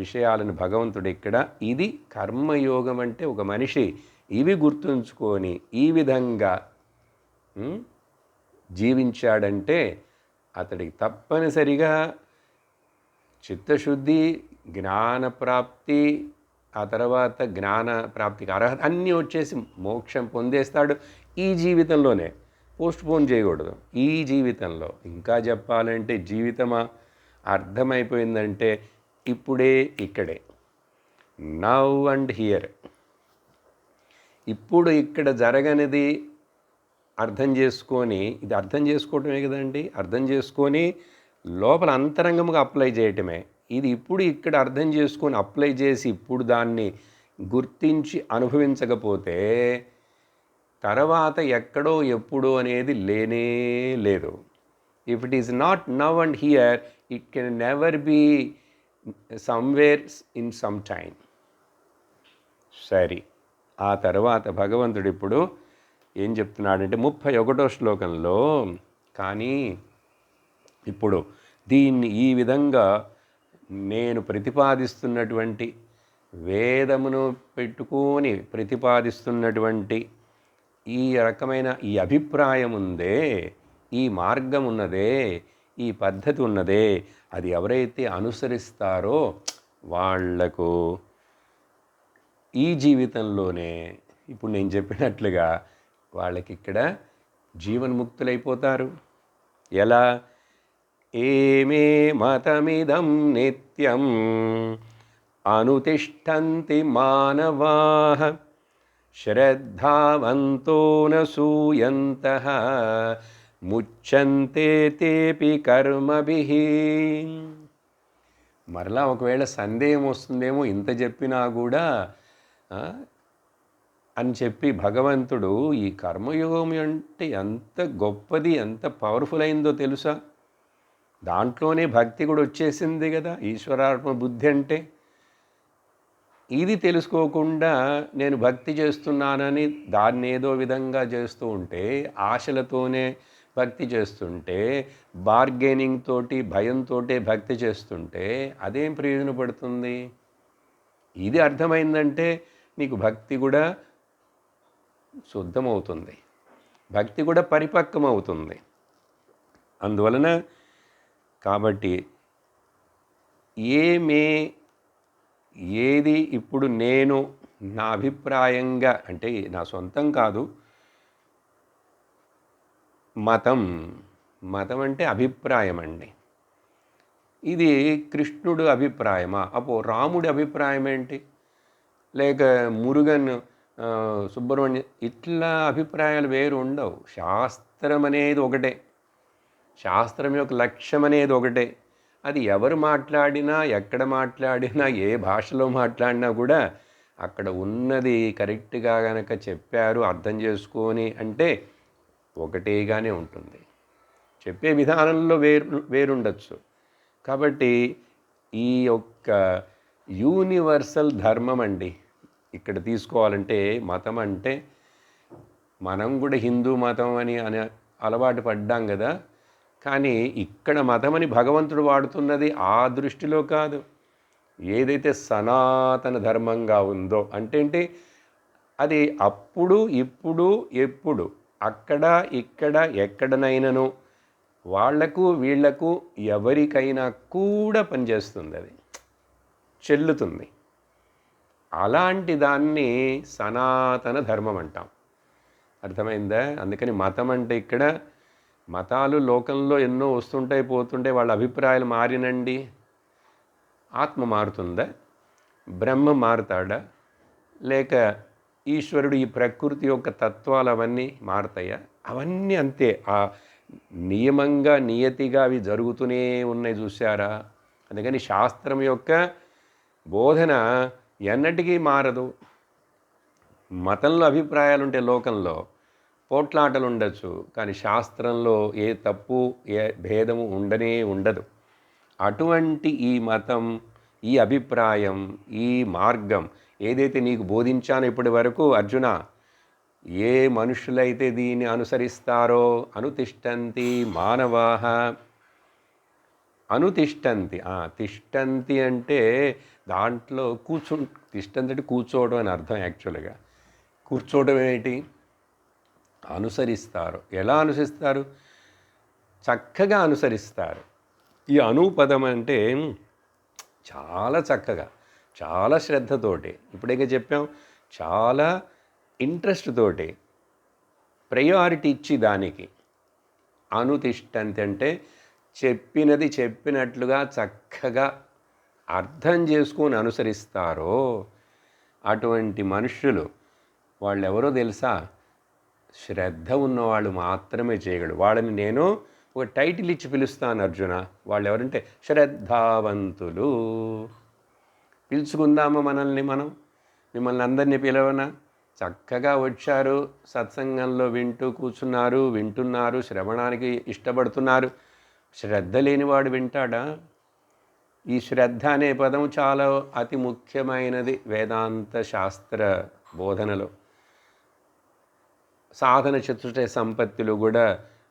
విషయాలను భగవంతుడు ఇక్కడ, ఇది కర్మయోగం అంటే ఒక మనిషి ఇవి గుర్తుంచుకొని ఈ విధంగా జీవించాడంటే అతడికి తప్పనిసరిగా చిత్తశుద్ధి, జ్ఞానప్రాప్తి, ఆ తర్వాత జ్ఞాన ప్రాప్తికి అర్హత అన్నీ వచ్చేసి మోక్షం పొందేస్తాడు ఈ జీవితంలోనే. పోస్ట్పోన్ చేయకూడదు, ఈ జీవితంలో. ఇంకా చెప్పాలంటే జీవితమా అర్థమైపోయిందంటే ఇప్పుడే, ఇక్కడే, నవ్ అండ్ హియర్. ఇప్పుడు ఇక్కడ జరగనిది అర్థం చేసుకొని, ఇది అర్థం చేసుకోవటమే కదండి, అర్థం చేసుకొని లోపల అంతరంగముగా అప్లై చేయటమే. ఇది ఇప్పుడు ఇక్కడ అర్థం చేసుకొని అప్లై చేసి ఇప్పుడు దాన్ని గుర్తించి అనుభవించకపోతే తర్వాత ఎక్కడో ఎప్పుడో అనేది లేనే లేదు. If it is not now and here, it can never be somewhere in some time. సరే, ఆ తర్వాత భగవంతుడు ఇప్పుడు ఏం చెప్తున్నాడంటే 31వ శ్లోకంలో, కానీ ఇప్పుడు దీన్ని ఈ విధంగా నేను ప్రతిపాదిస్తున్నటువంటి వేదమును పెట్టుకొని ప్రతిపాదిస్తున్నటువంటి ఈ రకమైన ఈ అభిప్రాయం ఉందే, ఈ మార్గం ఉన్నదే, ఈ పద్ధతి ఉన్నదే, అది ఎవరైతే అనుసరిస్తారో వాళ్లకు ఈ జీవితంలోనే ఇప్పుడు నేను చెప్పినట్లుగా వాళ్ళకి ఇక్కడ జీవన్ముక్తులైపోతారు. ఎలా? ఏమే మతమిదం నిత్యం అనుతిష్టంతి మానవాః శ్రద్ధావంతో నూయంతః ముచ్యంతే తేపి కర్మభిః. మరలా ఒకవేళ సందేహం వస్తుందేమో ఇంత చెప్పినా కూడా అని చెప్పి భగవంతుడు ఈ కర్మయోగం అంటే ఎంత గొప్పది, ఎంత పవర్ఫుల్ అయిందో తెలుసా? దాంట్లోనే భక్తి కూడా వచ్చేసింది కదా, ఈశ్వరాత్మ బుద్ధి అంటే. ఇది తెలుసుకోకుండా నేను భక్తి చేస్తున్నానని దాన్ని ఏదో విధంగా చేస్తూ ఉంటే, ఆశలతోనే భక్తి చేస్తుంటే, బార్గెనింగ్ తోటి భయంతో భక్తి చేస్తుంటే అదేం ప్రయోజనపడుతుంది? ఇది అర్థమైందంటే నీకు భక్తి కూడా శుద్ధమవుతుంది, భక్తి కూడా పరిపక్వమవుతుంది. అందువలన కాబట్టి ఏది ఇప్పుడు నేను నా అభిప్రాయంగా, అంటే నా సొంతం కాదు, మతం అంటే అభిప్రాయం అండి. ఇది కృష్ణుడు అభిప్రాయమా? రాముడి అభిప్రాయం ఏంటి? లేక మురుగన్, సుబ్రహ్మణ్యం, ఇట్లా అభిప్రాయాలు వేరు ఉండవు. శాస్త్రం అనేది ఒకటే, శాస్త్రం యొక్క లక్ష్యం అనేది ఒకటే. అది ఎవరు మాట్లాడినా, ఎక్కడ మాట్లాడినా, ఏ భాషలో మాట్లాడినా కూడా అక్కడ ఉన్నది కరెక్ట్గా కనుక చెప్పారు, అర్థం చేసుకొని అంటే ఒకటేగానే ఉంటుంది. చెప్పే విధానంలో వేరుండొచ్చు. కాబట్టి ఈ యొక్క యూనివర్సల్ ధర్మం అండి ఇక్కడ తీసుకోవాలంటే. మతం అంటే మనం కూడా హిందూ మతం అని అలవాటు పడ్డాం కదా, కానీ ఇక్కడ మతం అని భగవంతుడు వాడుతున్నది ఆ దృష్టిలో కాదు. ఏదైతే సనాతన ధర్మంగా ఉందో అంటే అది అప్పుడు, ఇప్పుడు, ఎప్పుడు, అక్కడ, ఇక్కడ, ఎక్కడనైనాను వాళ్లకు వీళ్లకు ఎవరికైనా కూడా పనిచేస్తుంది, అది చెల్లుతుంది. అలాంటి దాన్ని సనాతన ధర్మం అంటాం. అర్థమైందా? అందుకని మతం అంటే ఇక్కడ మతాలు లోకంలో ఎన్నో వస్తుంటాయి, పోతుంటాయి, వాళ్ళ అభిప్రాయాలు మారినండి. ఆత్మ మారుతుందా? బ్రహ్మ మారుతాడా? లేక ఈశ్వరుడు ఈ ప్రకృతి యొక్క తత్వాలు అవన్నీ మారుతాయా? అవన్నీ అంతే, ఆ నియమంగా నియతిగా అవి జరుగుతూనే ఉన్నాయి, చూశారా? అందుకని శాస్త్రం యొక్క బోధన ఎన్నటికీ మారదు. మతంలో అభిప్రాయాలు ఉంటే లోకంలో పోట్లాటలు ఉండొచ్చు, కానీ శాస్త్రంలో ఏ తప్పు, ఏ భేదము ఉండదు. అటువంటి ఈ మతం, ఈ అభిప్రాయం, ఈ మార్గం ఏదైతే నీకు బోధించానో ఇప్పటి వరకు అర్జున, ఏ మనుషులైతే దీన్ని అనుసరిస్తారో అనుతిష్టంతి మానవాః. అనుతిష్టంతి, తిష్టంతి అంటే దాంట్లో తిష్టంతి అంటే కూర్చోవడం అని అర్థం. యాక్చువల్గా కూర్చోవడం ఏంటి? అనుసరిస్తారు. ఎలా అనుసరిస్తారు? చక్కగా అనుసరిస్తారు. ఈ అనుపదం అంటే చాలా చక్కగా, చాలా శ్రద్ధతోటి, ఇప్పుడే చెప్పాం, చాలా ఇంట్రెస్ట్ తోటి, ప్రయారిటీ ఇచ్చి దానికి అనుతిష్టంతి అంటే చెప్పినది చెప్పినట్లుగా చక్కగా అర్థం చేసుకొని అనుసరిస్తారో అటువంటి మనుష్యులు వాళ్ళు ఎవరో తెలుసా? శ్రద్ధ ఉన్నవాళ్ళు మాత్రమే చేయగలరు. వాళ్ళని నేను ఒక టైటిల్ ఇచ్చి పిలుస్తాను అర్జున. వాళ్ళు ఎవరంటే శ్రద్ధావంతులు. పిలుచుకుందామా మనల్ని మనం? మిమ్మల్ని అందరినీ పిలవనా? చక్కగా వచ్చారు, సత్సంగంలో వింటున్నారు, శ్రవణానికి ఇష్టపడుతున్నారు. శ్రద్ధ లేనివాడు వింటాడా? ఈ శ్రద్ధ అనే పదం చాలా అతి ముఖ్యమైనది వేదాంత శాస్త్ర బోధనలో. సాధన చతుష్టయ సంపత్తిలో కూడా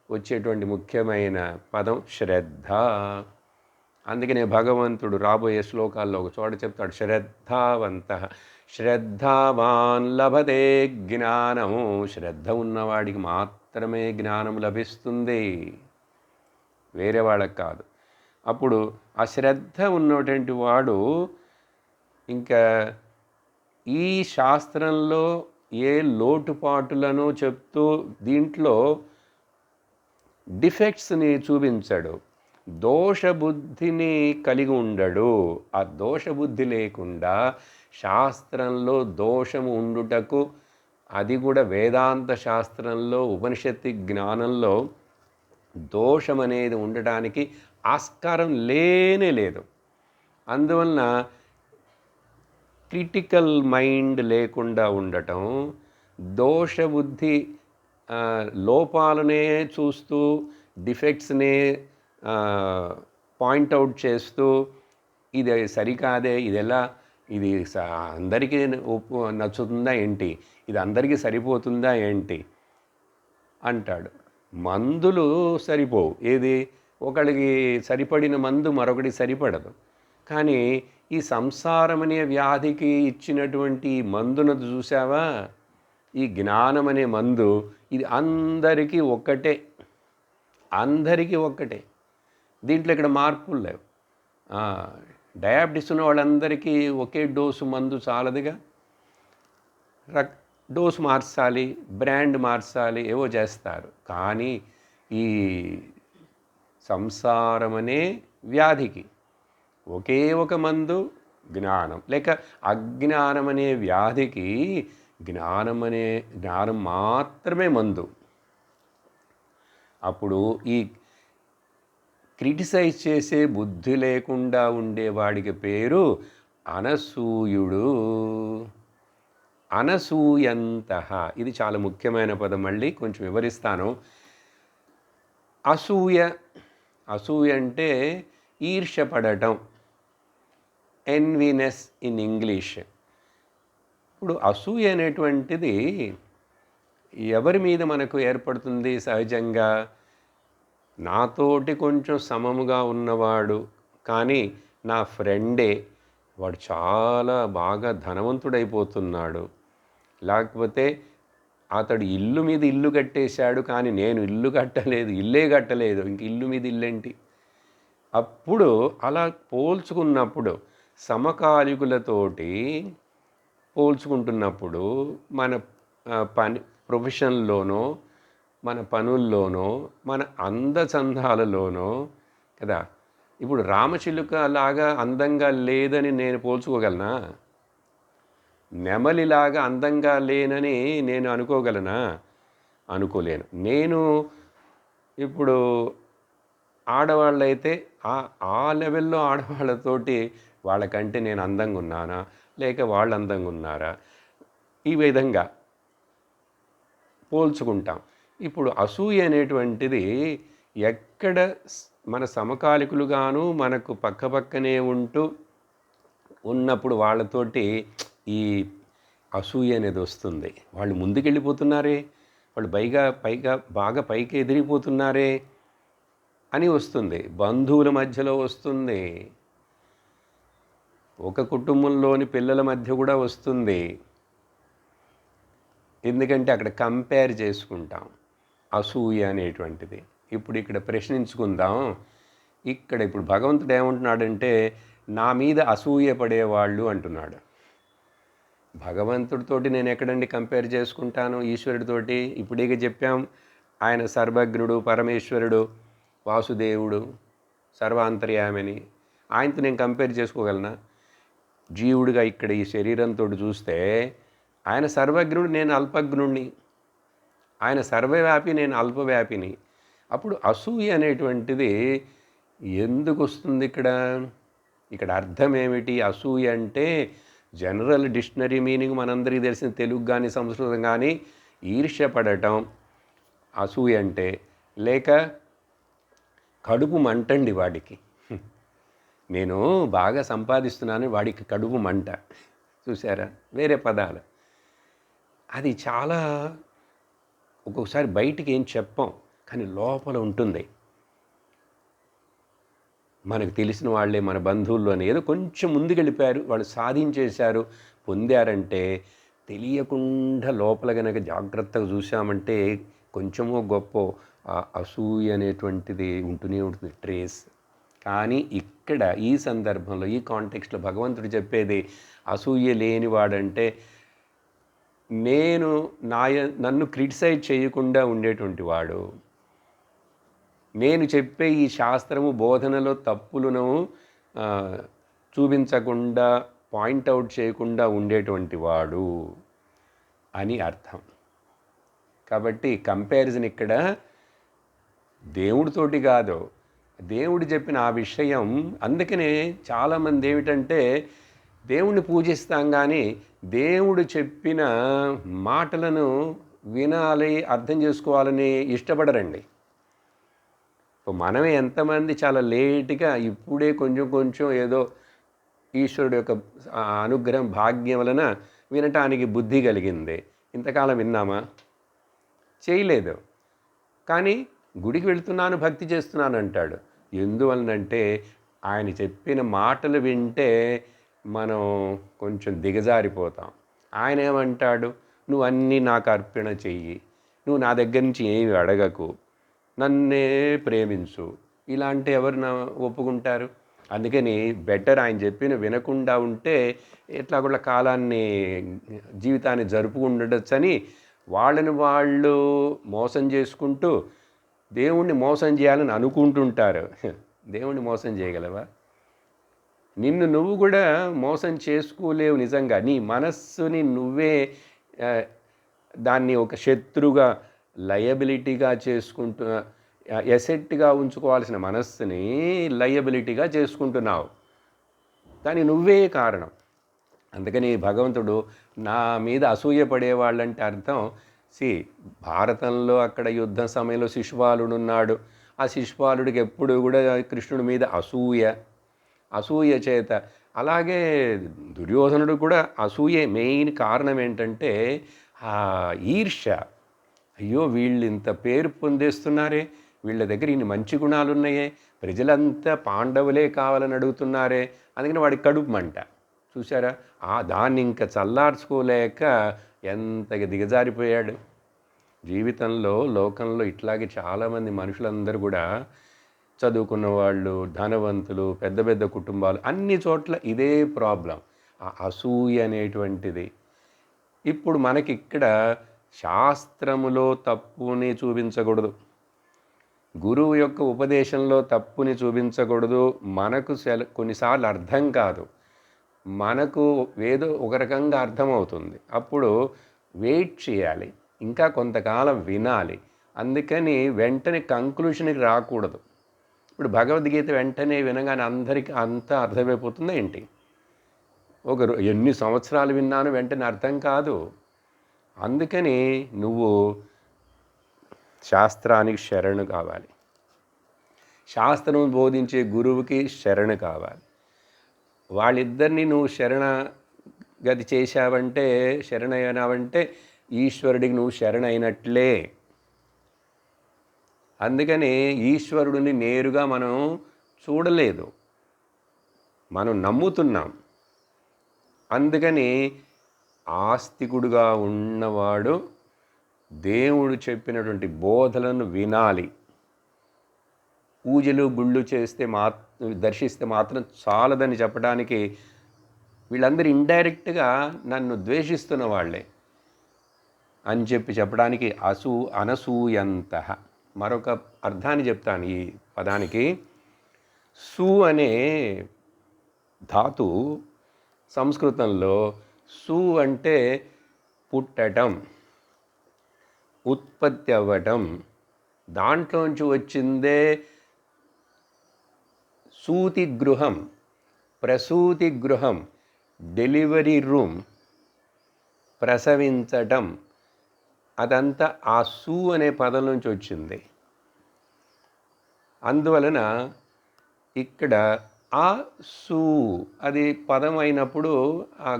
వచ్చేటువంటి ముఖ్యమైన పదం శ్రద్ధ. అందుకనే భగవంతుడు రాబోయే శ్లోకాల్లో ఒక చోట చెప్తాడు, శ్రద్ధావంత శ్రద్ధావాన్ లభతే జ్ఞానము. శ్రద్ధ ఉన్నవాడికి మాత్రమే జ్ఞానం లభిస్తుంది, వేరే వాళ్ళకి కాదు. అప్పుడు ఆ శ్రద్ధ ఉన్నటువంటి వాడు ఇంకా ఈ శాస్త్రంలో ఏ లోటుపాటులను చెప్తూ దీంట్లో డిఫెక్ట్స్ని చూపించాడు, దోషబుద్ధిని కలిగి ఉండడు. ఆ దోషబుద్ధి లేకుండా శాస్త్రంలో దోషము ఉండుటకు, అది కూడా వేదాంత శాస్త్రంలో ఉపనిషత్తు జ్ఞానంలో దోషం అనేది ఉండటానికి ఆస్కారం లేనే లేదు. అందువలన క్రిటికల్ మైండ్ లేకుండా ఉండటం, దోషబుద్ధి లోపాలనే చూస్తూ డిఫెక్ట్స్నే పాయింట్అవుట్ చేస్తూ ఇది సరికాదే, ఇది అందరికీ నచ్చుతుందా ఏంటి, ఇది అందరికీ సరిపోతుందా ఏంటి అంటాడు. మందులు సరిపోవు, ఏది ఒకడికి సరిపడిన మందు మరొకటి సరిపడదు. కానీ ఈ సంసారం అనే వ్యాధికి ఇచ్చినటువంటి మందును చూసావా, ఈ జ్ఞానం అనే మందు, ఇది అందరికీ ఒక్కటే, అందరికీ ఒక్కటే. దీంట్లో ఇక్కడ మార్పులు లేవు. డయాబెటీస్ ఉన్న వాళ్ళందరికీ ఒకే డోసు మందు చాలదుగా, డోసు మార్చాలి, బ్రాండ్ మార్చాలి, ఏవో చేస్తారు. కానీ ఈ సంసారం అనే వ్యాధికి ఒకే ఒక మందు జ్ఞానం, లేక అజ్ఞానం అనే వ్యాధికి జ్ఞానం మాత్రమే మందు. అప్పుడు ఈ క్రిటిసైజ్ చేసే బుద్ధి లేకుండా ఉండేవాడికి పేరు అనసూయుడు. అనసూయంత, ఇది చాలా ముఖ్యమైన పదం, మళ్ళీ కొంచెం వివరిస్తాను. అసూయ అంటే ఈర్ష్యపడటం, ఎన్వీనెస్ ఇన్ ఇంగ్లీష్. ఇప్పుడు అసూయ అనేటువంటిది ఎవరి మీద మనకు ఏర్పడుతుంది సహజంగా? నాతోటి కొంచెం సమముగా ఉన్నవాడు, కానీ నా ఫ్రెండే, వాడు చాలా బాగా ధనవంతుడైపోతున్నాడు, లేకపోతే అతడు ఇల్లు మీద ఇల్లు కట్టేశాడు, కానీ నేను ఇల్లే కట్టలేదు, ఇంక ఇల్లు మీద ఇల్లేంటి. అప్పుడు అలా పోల్చుకున్నప్పుడు, సమకాలికులతోటి పోల్చుకుంటున్నప్పుడు, మన ప్రొఫెషన్లోనో, మన పనుల్లోనో, మన అందచందాలలోనో కదా. ఇప్పుడు రామచిలుక లాగా అందంగా లేదని నేను పోల్చుకోగలనా? నెమలిలాగా అందంగా లేనని నేను అనుకోగలనా? అనుకోలేను. నేను ఇప్పుడు ఆడవాళ్ళైతే ఆ లెవెల్లో ఆడవాళ్ళతోటి వాళ్ళకంటే నేను అందంగా ఉన్నానా, లేక వాళ్ళు అందంగా ఉన్నారా, ఈ విధంగా పోల్చుకుంటాం. ఇప్పుడు అసూయ అనేటువంటిది ఎక్కడ మన సమకాలికులుగాను మనకు పక్కపక్కనే ఉన్నప్పుడు వాళ్ళతోటి ఈ అసూయ అనేది వస్తుంది. వాళ్ళు ముందుకెళ్ళిపోతున్నారే, వాళ్ళు పైగా బాగా పైకి ఎదిరిపోతున్నారే అని వస్తుంది. బంధువుల మధ్యలో వస్తుంది, ఒక కుటుంబంలోని పిల్లల మధ్య కూడా వస్తుంది. ఎందుకంటే అక్కడ కంపేర్ చేసుకుంటాం అసూయ అనేటువంటిది. ఇప్పుడు ఇక్కడ ప్రశ్నించుకుందాం. ఇప్పుడు భగవంతుడు ఏమంటున్నాడంటే, నా మీద అసూయ పడేవాళ్ళు అంటున్నాడు. భగవంతుడితోటి నేను ఎక్కడండి కంపేర్ చేసుకుంటాను ఈశ్వరుడితోటి? ఇప్పుడే చెప్పాం, ఆయన సర్వజ్ఞుడు, పరమేశ్వరుడు, వాసుదేవుడు, సర్వాంతర్యామిని. ఆయనతో నేను కంపేర్ చేసుకోగలనా? జీవుడిగా ఇక్కడ ఈ శరీరంతో చూస్తే ఆయన సర్వజ్ఞుడు, నేను అల్పజ్ఞుడిని. ఆయన సర్వవ్యాపి, నేను అల్పవ్యాపిని. అప్పుడు అసూయ అనేటువంటిది ఎందుకు వస్తుంది ఇక్కడ అర్థం ఏమిటి? అసూయ అంటే జనరల్ డిక్షనరీ మీనింగ్ మనందరికీ తెలిసిన తెలుగు కానీ సంస్కృతం కానీ ఈర్ష్యపడటం అసూయ అంటే, లేక కడుపు మంటండి వాడికి. నేను బాగా సంపాదిస్తున్నాను, వాడికి కడుపు మంట. చూసారా? వేరే పదాలు. అది చాలా ఒక్కొక్కసారి బయటికి ఏం చెప్పం, కానీ లోపల ఉంటుంది. మనకు తెలిసిన వాళ్ళే, మన బంధువుల్లోనే ఏదో కొంచెం ముందుకెళ్ళిపోయారు, వాళ్ళు సాధించేశారు, పొందారంటే తెలియకుండా లోపల గనక జాగ్రత్తగా చూసామంటే కొంచెమో గొప్ప అసూయ అనేటువంటిది ఉంటూనే ఉంటుంది, ట్రేస్. కానీ ఇక్కడ ఈ సందర్భంలో, ఈ కాంటెక్స్ట్లో భగవంతుడు చెప్పేది అసూయ లేనివాడంటే నన్ను క్రిటిసైజ్ చేయకుండా ఉండేటువంటి వాడు, నేను చెప్పే ఈ శాస్త్రము బోధనలో తప్పులను చూపించకుండా, పాయింట్అవుట్ చేయకుండా ఉండేటువంటి వాడు అని అర్థం. కాబట్టి కంపారిజన్ ఇక్కడ దేవుడితోటి కాదు, దేవుడు చెప్పిన ఆ విషయం. అందుకనే చాలామంది ఏమిటంటే దేవుణ్ణి పూజిస్తాం కానీ దేవుడు చెప్పిన మాటలను వినాలి, అర్థం చేసుకోవాలని ఇష్టపడరండి. మనమే ఎంతమంది చాలా లేట్గా ఇప్పుడే కొంచెం కొంచెం ఏదో ఈశ్వరుడు యొక్క అనుగ్రహం, భాగ్యం వలన వినటానికి బుద్ధి కలిగింది. ఇంతకాలం విన్నామా? చేయలేదు. కానీ గుడికి వెళ్తున్నాను, భక్తి చేస్తున్నాను అంటాడు. ఎందువలనంటే ఆయన చెప్పిన మాటలు వింటే మనం కొంచెం దిగజారిపోతాం. ఆయన ఏమంటాడు? నువ్వు అన్నీ నాకు అర్పణ చెయ్యి, నువ్వు నా దగ్గర నుంచి ఏమి అడగకు, నన్నే ప్రేమించు. ఇలాంటి ఎవరు ఒప్పుకుంటారు? అందుకని బెటర్ ఆయన చెప్పిన వినకుండా ఉంటే ఎట్లా కూడా కాలాన్ని, జీవితాన్ని జరుపుకుండొచ్చని వాళ్ళని వాళ్ళు మోసం చేసుకుంటూ దేవుణ్ణి మోసం చేయాలని అనుకుంటుంటారు. దేవుణ్ణి మోసం చేయగలవా? నిన్ను నువ్వు కూడా మోసం చేసుకోలేవు. నిజంగా నీ మనస్సుని నువ్వే దాన్ని ఒక శత్రుగా, లయబిలిటీగా చేసుకుంటూ, ఎసెట్గా ఉంచుకోవాల్సిన మనస్సుని లయబిలిటీగా చేసుకుంటున్నావు. దానికి నువ్వే కారణం. అందుకని భగవంతుడు నా మీద అసూయ పడేవాళ్ళంటే అర్థం, భారతంలో అక్కడ యుద్ధ సమయంలో శిశుపాలుడు ఉన్నాడు. ఆ శిశుపాలుడికి ఎప్పుడు కూడా కృష్ణుడి మీద అసూయ చేత. అలాగే దుర్యోధనుడు కూడా అసూయే మెయిన్ కారణం. ఏంటంటే ఆ ఈర్ష్య. అయ్యో వీళ్ళు ఇంత పేరు పొందేస్తున్నారే, వీళ్ళ దగ్గర ఇన్ని మంచి గుణాలు ఉన్నాయే, ప్రజలంతా పాండవులే కావాలని అడుగుతున్నారే, అందుకని వాడికి కడుపు మంట. చూసారా? దాన్ని ఇంకా చల్లార్చుకోలేక ఎంతగా దిగజారిపోయాడు. జీవితంలో, లోకంలో ఇట్లాగే చాలామంది మనుషులందరూ కూడా చదువుకున్న వాళ్ళు, ధనవంతులు, పెద్ద పెద్ద కుటుంబాలు, అన్ని చోట్ల ఇదే ప్రాబ్లం, ఆ అసూయ అనేటువంటిది. ఇప్పుడు మనకిక్కడ శాస్త్రములో తప్పుని చూపించకూడదు, గురువు యొక్క ఉపదేశంలో తప్పుని చూపించకూడదు. మనకు కొన్నిసార్లు అర్థం కాదు, మనకు ఏదో ఒక రకంగా అర్థమవుతుంది. అప్పుడు వెయిట్ చేయాలి, ఇంకా కొంతకాలం వినాలి. అందుకని వెంటనే కంక్లూషన్కి రాకూడదు. ఇప్పుడు భగవద్గీత వెంటనే వినగానే అందరికీ అంతా అర్థమైపోతుందా ఏంటి? ఎన్ని సంవత్సరాలు విన్నాను వెంటనే అర్థం కాదు. అందుకని నువ్వు శాస్త్రానికి శరణు కావాలి, శాస్త్రం బోధించే గురువుకి శరణు కావాలి. వాళ్ళిద్దరిని నువ్వు శరణగతి చేశావంటే, శరణైనావంటే ఈశ్వరుడికి నువ్వు శరణైనట్లే. అందుకని ఈశ్వరుడిని నేరుగా మనం చూడలేదు, మనం నమ్ముతున్నాం. అందుకని ఆస్తికుడుగా ఉన్నవాడు దేవుడు చెప్పినటువంటి బోధలను వినాలి. పూజలు గుళ్ళు చేస్తే దర్శిస్తే మాత్రం చాలదని చెప్పడానికి, వీళ్ళందరూ ఇండైరెక్ట్గా నన్ను ద్వేషిస్తున్న వాళ్ళే అని చెప్పడానికి అనసూయంత. మరొక అర్థాన్ని చెప్తాను ఈ పదానికి. సు అనే ధాతు సంస్కృతంలో సు అంటే పుట్టడం, ఉత్పత్తి అవ్వటం. దాంట్లోంచి వచ్చిందే సూతి గృహం, ప్రసూతి గృహం, డెలివరీ రూమ్, ప్రసవించటం. అదంతా ఆ సు అనే పదం నుంచి వచ్చింది. అందువలన ఇక్కడ ఆ సు అది పదం అయినప్పుడు ఆ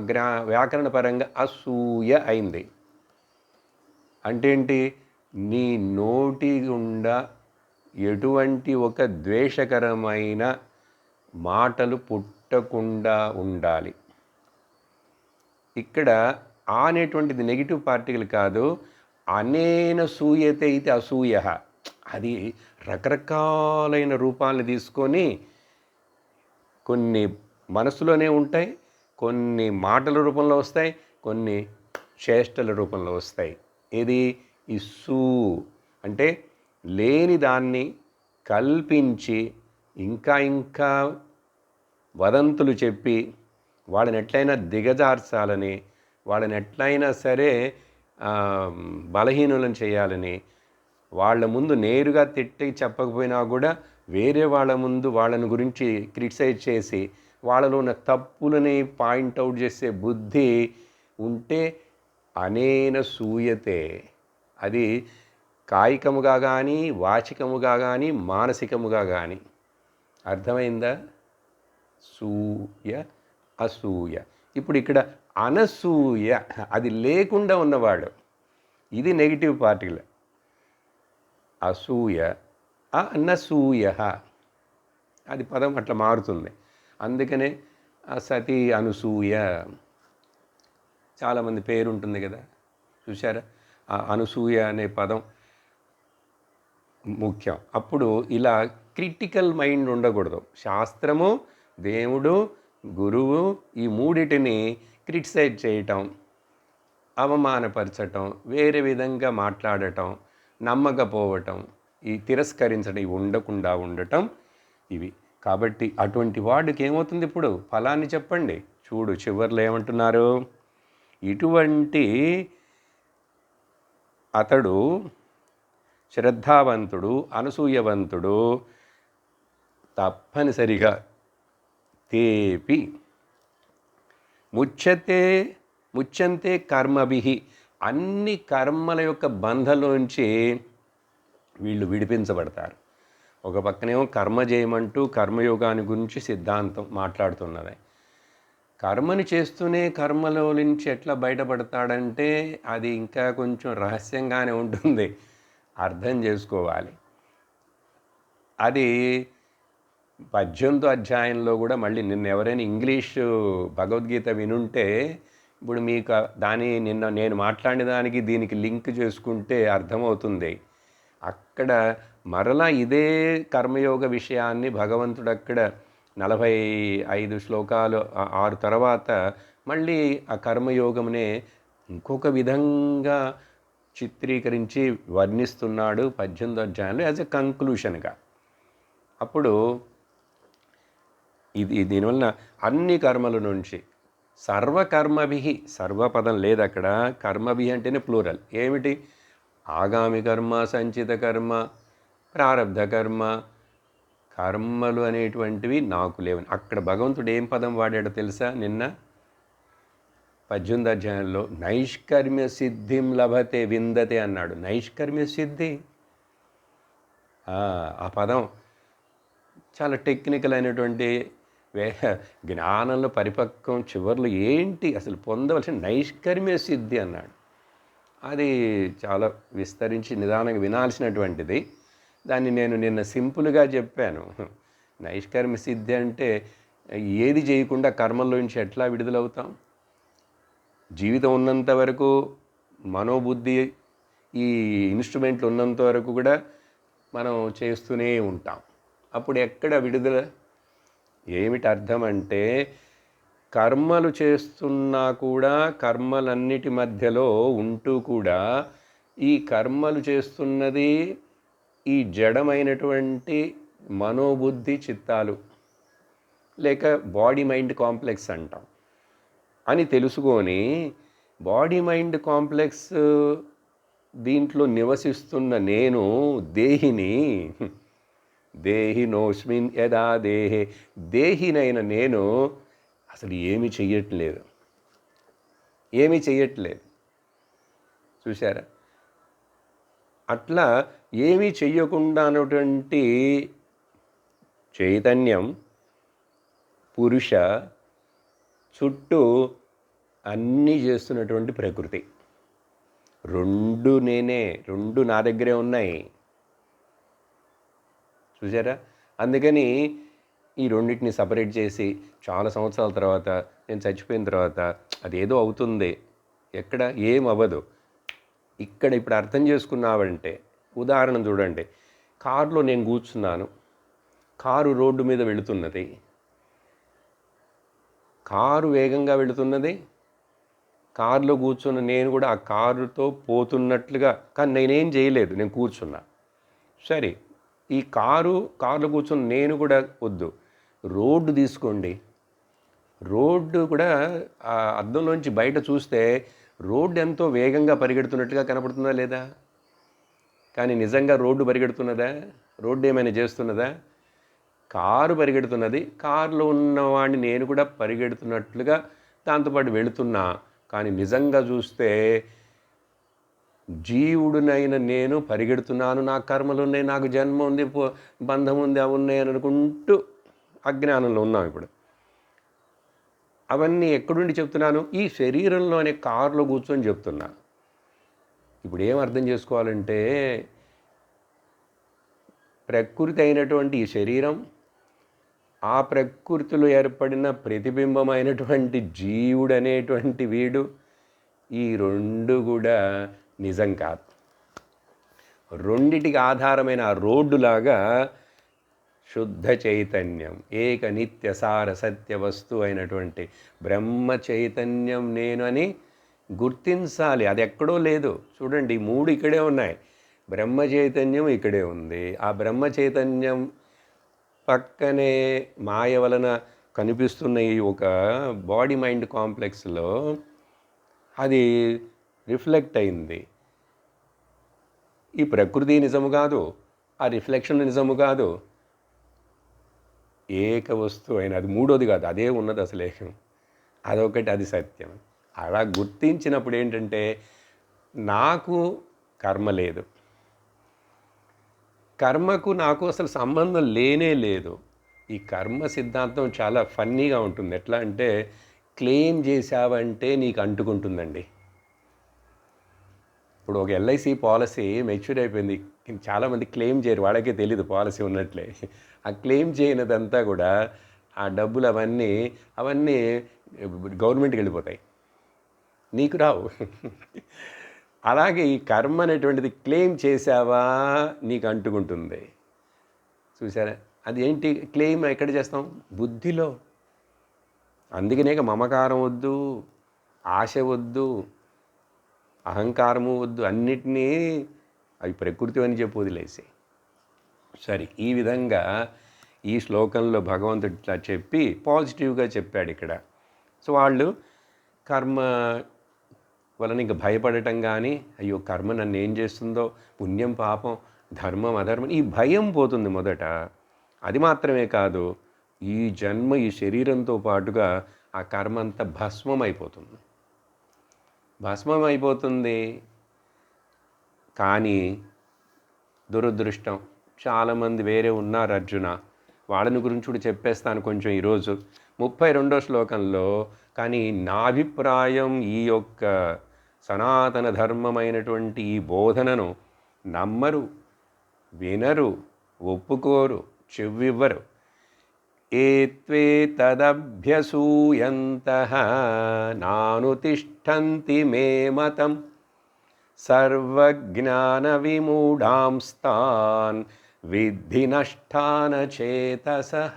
వ్యాకరణ పరంగా అసూయ అయింది. అంటే ఏంటి? నీ నోటి గుండా ఎటువంటి ఒక ద్వేషకరమైన మాటలు పుట్టకుండా ఉండాలి. ఇక్కడ ఆ అనేటువంటిది నెగిటివ్ పార్టికల్ కాదు. అనేన సూయతే ఇది అసూయ. అది రకరకాలైన రూపాలను తీసుకొని కొన్ని మనసులోనే ఉంటాయి, కొన్ని మాటల రూపంలో వస్తాయి, కొన్ని చేష్టల రూపంలో వస్తాయి. ఇది ఇస్సు అంటే లేని దాన్ని కల్పించి ఇంకా ఇంకా వదంతులు చెప్పి వాళ్ళని ఎట్లయినా దిగజార్చాలని, వాళ్ళని ఎట్లయినా సరే బలహీనులను చేయాలని, వాళ్ళ ముందు నేరుగా తిట్టి చెప్పకపోయినా కూడా వేరే వాళ్ళ ముందు వాళ్ళని గురించి క్రిటిసైజ్ చేసి వాళ్ళలో ఉన్న తప్పులని పాయింట్అవుట్ చేసే బుద్ధి ఉంటే అనేన సూయతే. అది కాయికముగా కానీ, వాచికముగా కానీ, మానసికముగా కానీ. అర్థమైందా? సూయ అసూయ. ఇప్పుడు ఇక్కడ అనసూయ, అది లేకుండా ఉన్నవాడు. ఇది నెగిటివ్ పార్టికల్. అసూయ అనసూయ, అది పదం అట్లా మారుతుంది. అందుకనే సతీ అనసూయ, చాలామంది పేరు ఉంటుంది కదా, చూసారా? ఆ అనసూయ అనే పదం ముఖ్యం. అప్పుడు ఇలా క్రిటికల్ మైండ్ ఉండకూడదు. శాస్త్రము, దేవుడు, గురువు, ఈ మూడిటిని క్రిటిసైజ్ చేయటం, అవమానపరచటం, వేరే విధంగా మాట్లాడటం, నమ్మకపోవటం, ఈ తిరస్కరించడం, ఇవి ఉండకుండా ఉండటం ఇవి. కాబట్టి అటువంటి వాడికి ఏమవుతుంది? ఇప్పుడు ఫలాన్ని చెప్పండి. చూడు చివర్లో ఏమంటున్నారు, ఇటువంటి అతడు శ్రద్ధావంతుడు, అనసూయవంతుడు తప్పనిసరిగా తేపి ముచ్యంతే కర్మభిహి, అన్ని కర్మల యొక్క బంధంలోంచి వీళ్ళు విడిపించబడతారు. ఒక పక్కనేమో కర్మ చేయమంటూ కర్మయోగాన్ని గురించి సిద్ధాంతం మాట్లాడుతున్నది. కర్మని చేస్తూనే కర్మలో నుంచి ఎట్లా బయటపడతాడంటే అది ఇంకా కొంచెం రహస్యంగానే ఉంటుంది, అర్థం చేసుకోవాలి. అది 18వ అధ్యాయంలో కూడా మళ్ళీ నిన్న ఎవరైనా ఇంగ్లీషు భగవద్గీత వినుంటే ఇప్పుడు మీకు నిన్న నేను మాట్లాడిన దానికి దీనికి లింక్ చేసుకుంటే అర్థమవుతుంది. అక్కడ మరలా ఇదే కర్మయోగ విషయాన్ని భగవంతుడు అక్కడ 45 శ్లోకాలు 6 తర్వాత మళ్ళీ ఆ కర్మయోగమునే ఇంకొక విధంగా చిత్రీకరించి వర్ణిస్తున్నాడు 18వ అధ్యాయంలో యాజ్ ఎ కంక్లూషన్గా. అప్పుడు దీనివలన అన్ని కర్మల నుంచి సర్వకర్మభి, సర్వపదం లేదు అక్కడ, కర్మభి అంటేనే ప్లూరల్. ఏమిటి? ఆగామి కర్మ, సంచిత కర్మ, ప్రారబ్ధ కర్మ, కర్మలు అనేటువంటివి నాకు లేవని. అక్కడ భగవంతుడు ఏం పదం వాడాడో తెలుసా? నిన్న 18వ అధ్యాయంలో నైష్కర్మ్య సిద్ధిం లభతే విందతే అన్నాడు. నైష్కర్మ్య సిద్ధి, ఆ పదం చాలా టెక్నికల్ అయినటువంటి జ్ఞానంలో పరిపక్వం చివర్లో ఏంటి అసలు పొందవలసిన నైష్కర్మ్య సిద్ధి అన్నాడు. అది చాలా విస్తరించి నిదానంగా వినాల్సినటువంటిది. దాన్ని నేను నిన్న సింపుల్గా చెప్పాను. నైష్కర్మ్య సిద్ధి అంటే ఏది చేయకుండా కర్మల్లోంచి ఎట్లా విడుదలవుతాం? జీవితం ఉన్నంత వరకు మనోబుద్ధి ఈ ఇన్స్ట్రుమెంట్లు ఉన్నంత వరకు కూడా మనం చేస్తూనే ఉంటాం. అప్పుడు ఎక్కడ విడుదల? ఏమిటి అర్థం అంటే కర్మలు చేస్తున్నా కూడా కర్మలన్నిటి మధ్యలో ఉంటూ కూడా ఈ కర్మలు చేస్తున్నది ఈ జడమైనటువంటి మనోబుద్ధి చిత్తాలు లేక బాడీ మైండ్ కాంప్లెక్స్ అంటాం అని తెలుసుకొని బాడీ మైండ్ కాంప్లెక్స్ దీంట్లో నివసిస్తున్న నేను దేహిని, దేహినోస్మిన్ యదా దేహే, దేహినైన నేను అసలు ఏమీ చెయ్యట్లేదు. చూసారా? అట్లా ఏమీ చెయ్యకుండా అన్నటువంటి చైతన్యం పురుష చుట్టూ అన్నీ చేస్తున్నటువంటి ప్రకృతి. రెండు నేనే, రెండు నా దగ్గరే ఉన్నాయి. చూసారా? అందుకని ఈ రెండింటిని సపరేట్ చేసి చాలా సంవత్సరాల తర్వాత నేను చచ్చిపోయిన తర్వాత అదేదో అవుతుంది, ఎక్కడ ఏం అవ్వదు. ఇక్కడ ఇప్పుడు అర్థం చేసుకున్నావంటే ఉదాహరణ చూడండి. కారులో నేను కూర్చున్నాను, కారు రోడ్డు మీద వెళుతున్నది, కారు వేగంగా వెళుతున్నది, కారులో కూర్చున్న నేను కూడా ఆ కారుతో పోతున్నట్లుగా, కానీ నేనేం చేయలేదు, నేను కూర్చున్నా. సరే, ఈ కారులో కూర్చున్న నేను కూడా వద్దు, రోడ్డు తీసుకోండి. రోడ్డు కూడా ఆ అద్దంలోంచి బయట చూస్తే రోడ్డు ఎంతో వేగంగా పరిగెడుతున్నట్టుగా కనపడుతుందా లేదా? కానీ నిజంగా రోడ్డు పరిగెడుతున్నదా? రోడ్డు ఏమైనా చేస్తున్నదా? కారు పరిగెడుతున్నది, కారులో ఉన్నవాడిని నేను కూడా పరిగెడుతున్నట్లుగా దాంతోపాటు వెళుతున్నా. కానీ నిజంగా చూస్తే జీవుడునైన నేను పరిగెడుతున్నాను, నాకు కర్మలు ఉన్నాయి, నాకు జన్మ ఉంది, బంధం ఉంది, అవి ఉన్నాయి అని అనుకుంటూ అజ్ఞానంలో ఉన్నాం. ఇప్పుడు అవన్నీ ఎక్కడుండి చెప్తున్నాను? ఈ శరీరంలోనే కారులో కూర్చొని చెప్తున్నా. ఇప్పుడు ఏం అర్థం చేసుకోవాలంటే, ప్రకృతి అయినటువంటి ఈ శరీరం, ఆ ప్రకృతిలో ఏర్పడిన ప్రతిబింబమైనటువంటి జీవుడు అనేటువంటి వీడు, ఈ రెండు కూడా నిజం కాదు. రెండిటికి ఆధారమైన ఆ రోడ్డులాగా శుద్ధ చైతన్యం, ఏక నిత్య సార సత్య వస్తువు అయినటువంటి బ్రహ్మ చైతన్యం నేను అని గుర్తించాలి. అది ఎక్కడో లేదు. చూడండి, ఈ మూడు ఇక్కడే ఉన్నాయి. బ్రహ్మ చైతన్యం ఇక్కడే ఉంది. ఆ బ్రహ్మ చైతన్యం పక్కనే మాయ వలన కనిపిస్తున్న ఈ ఒక బాడీ మైండ్ కాంప్లెక్స్లో అది రిఫ్లెక్ట్ అయింది. ఈ ప్రకృతి నిజము కాదు, ఆ రిఫ్లెక్షన్ నిజము కాదు, ఏక వస్తువు అయిన అది మూడోది కాదు, అదే ఉన్నది అసలు ఏకం, అదొకటి, అది సత్యం. అలా గుర్తించినప్పుడు ఏంటంటే నాకు కర్మ లేదు, కర్మకు నాకు అసలు సంబంధం లేనే లేదు. ఈ కర్మ సిద్ధాంతం చాలా ఫన్నీగా ఉంటుంది. ఎట్లా అంటే, క్లెయిమ్ చేసావంటే నీకు అంటుకుంటుందండి. ఇప్పుడు ఒక ఎల్ఐసి పాలసీ మెచ్యూర్ అయిపోయింది, చాలామంది క్లెయిమ్ చేయరు, వాళ్ళకే తెలీదు పాలసీ ఉన్నట్లే. ఆ క్లెయిమ్ చేయనిదంతా కూడా ఆ డబ్బులు అవన్నీ గవర్నమెంట్కి వెళ్ళిపోతాయి, నీకు రావు. అలాగే ఈ కర్మ అనేటువంటిది క్లెయిమ్ చేసావా నీకు అంటుకుంటుంది. చూసారా? అది ఏంటి క్లెయిమ్ ఎక్కడ చేస్తాం? బుద్ధిలో. అందుకనే మమకారం వద్దు, ఆశ వద్దు, అహంకారము వద్దు, అన్నిటినీ అవి ప్రకృతి అని చెప్పి వదిలేసి. సరే, ఈ విధంగా ఈ శ్లోకంలో భగవంతుడు ఇట్లా చెప్పి పాజిటివ్గా చెప్పాడు ఇక్కడ. సో వాళ్ళు కర్మ వలన ఇంక భయపడటం కానీ, అయ్యో కర్మ నన్ను ఏం చేస్తుందో, పుణ్యం పాపం, ధర్మం అధర్మం, ఈ భయం పోతుంది మొదట. అది మాత్రమే కాదు, ఈ జన్మ ఈ శరీరంతో పాటుగా ఆ కర్మ అంతా భస్మం అయిపోతుంది. కానీ దురదృష్టం, చాలామంది వేరే ఉన్నారు అర్జున, వాళ్ళని గురించి కూడా చెప్పేస్తాను కొంచెం ఈరోజు 32వ శ్లోకంలో. కానీ నా అభిప్రాయం, ఈ యొక్క సనాతన ధర్మమైనటువంటి ఈ బోధనను నమ్మరు, వినరు, ఒప్పుకోరు, చెవివ్వరు. ఏత్వే తదభ్యసూయంతః నానుతిష్ఠంతి మే మతం సర్వజ్ఞాన విమూఢాంస్తాన్ విద్ధి నష్టాన చేతసః.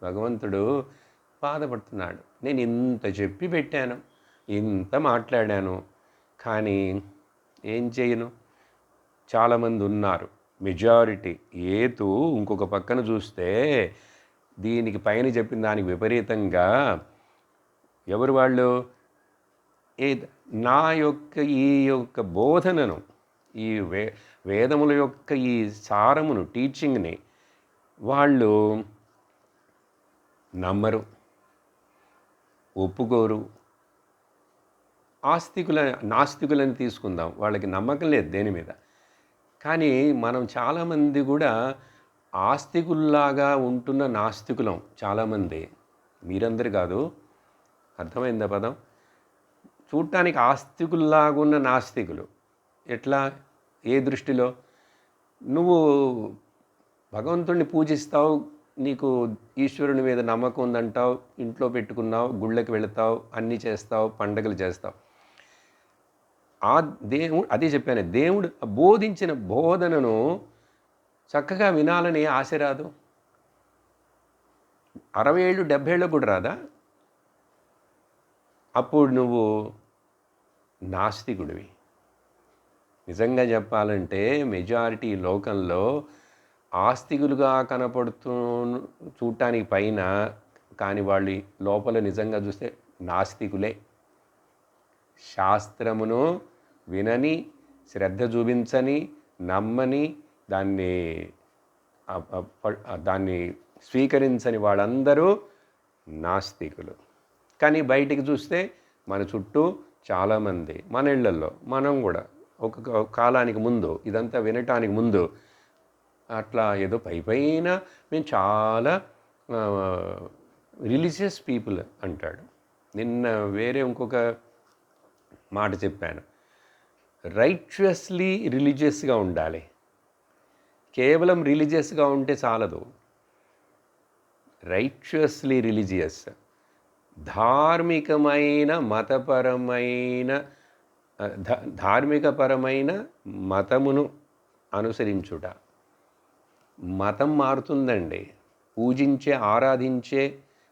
భగవంతుడు బాధపడుతున్నాడు. నేను ఇంత చెప్పి పెట్టాను, ఇంత మాట్లాడాను, కానీ ఏం చేయను? చాలామంది ఉన్నారు, మెజారిటీ. ఏతు ఇంకొక పక్కన చూస్తే దీనికి పైన చెప్పిన దానికి విపరీతంగా ఎవరు వాళ్ళు? నా యొక్క ఈ యొక్క బోధనను, ఈ వేదముల యొక్క ఈ సారమును, టీచింగ్ని వాళ్ళు నమ్మరు, ఒప్పుకోరు. నాస్తికులని తీసుకుందాం, వాళ్ళకి నమ్మకం లేదు దేని మీద. కానీ మనం చాలామంది కూడా ఆస్తికుల్లాగా ఉంటున్న నాస్తికులం చాలామంది. మీరందరు కాదు, అర్థమైందా పదం? చూడటానికి ఆస్తికుల్లాగున్న నాస్తికులు. ఎట్లా? ఏ దృష్టిలో? నువ్వు భగవంతుడిని పూజిస్తావు, నీకు ఈశ్వరుని మీద నమ్మకం ఉందంటావు, ఇంట్లో పెట్టుకున్నావు, గుళ్ళకి వెళతావు, అన్నీ చేస్తావు, పండగలు చేస్తావు. ఆ అదే చెప్పాను, దేవుడు బోధించిన బోధనను చక్కగా వినాలని ఆశ రాదు. 60 ఏళ్ళు 70 ఏళ్ళు కూడా రాదా? అప్పుడు నువ్వు నాస్తికుడివి. నిజంగా చెప్పాలంటే మెజారిటీ లోకంలో ఆస్తికులుగా కనపడుతూ చూడటానికి పైన, కానీ వాళ్ళు లోపల నిజంగా చూస్తే నాస్తికులే. శాస్త్రమును వినని, శ్రద్ధ చూపించని, నమ్మని, దాన్ని స్వీకరించని వాళ్ళందరూ నాస్తికులు. కానీ బయటికి చూస్తే మన చుట్టూ చాలామంది, మన ఇళ్లల్లో మనం కూడా ఒక కాలానికి ముందు, ఇదంతా వినటానికి ముందు అట్లా ఏదో పైన మేము చాలా రిలీజియస్ పీపుల్ అంటాడు. నిన్న వేరే ఇంకొక మాట చెప్పాను, రైచువస్లీ రిలీజియస్గా ఉండాలి. కేవలం రిలీజియస్గా ఉంటే చాలదు. రైచువస్లీ రిలీజియస్, ధార్మికమైన ధార్మికపరమైన మతమును అనుసరించుట. మతం మారుతుందండి, పూజించే ఆరాధించే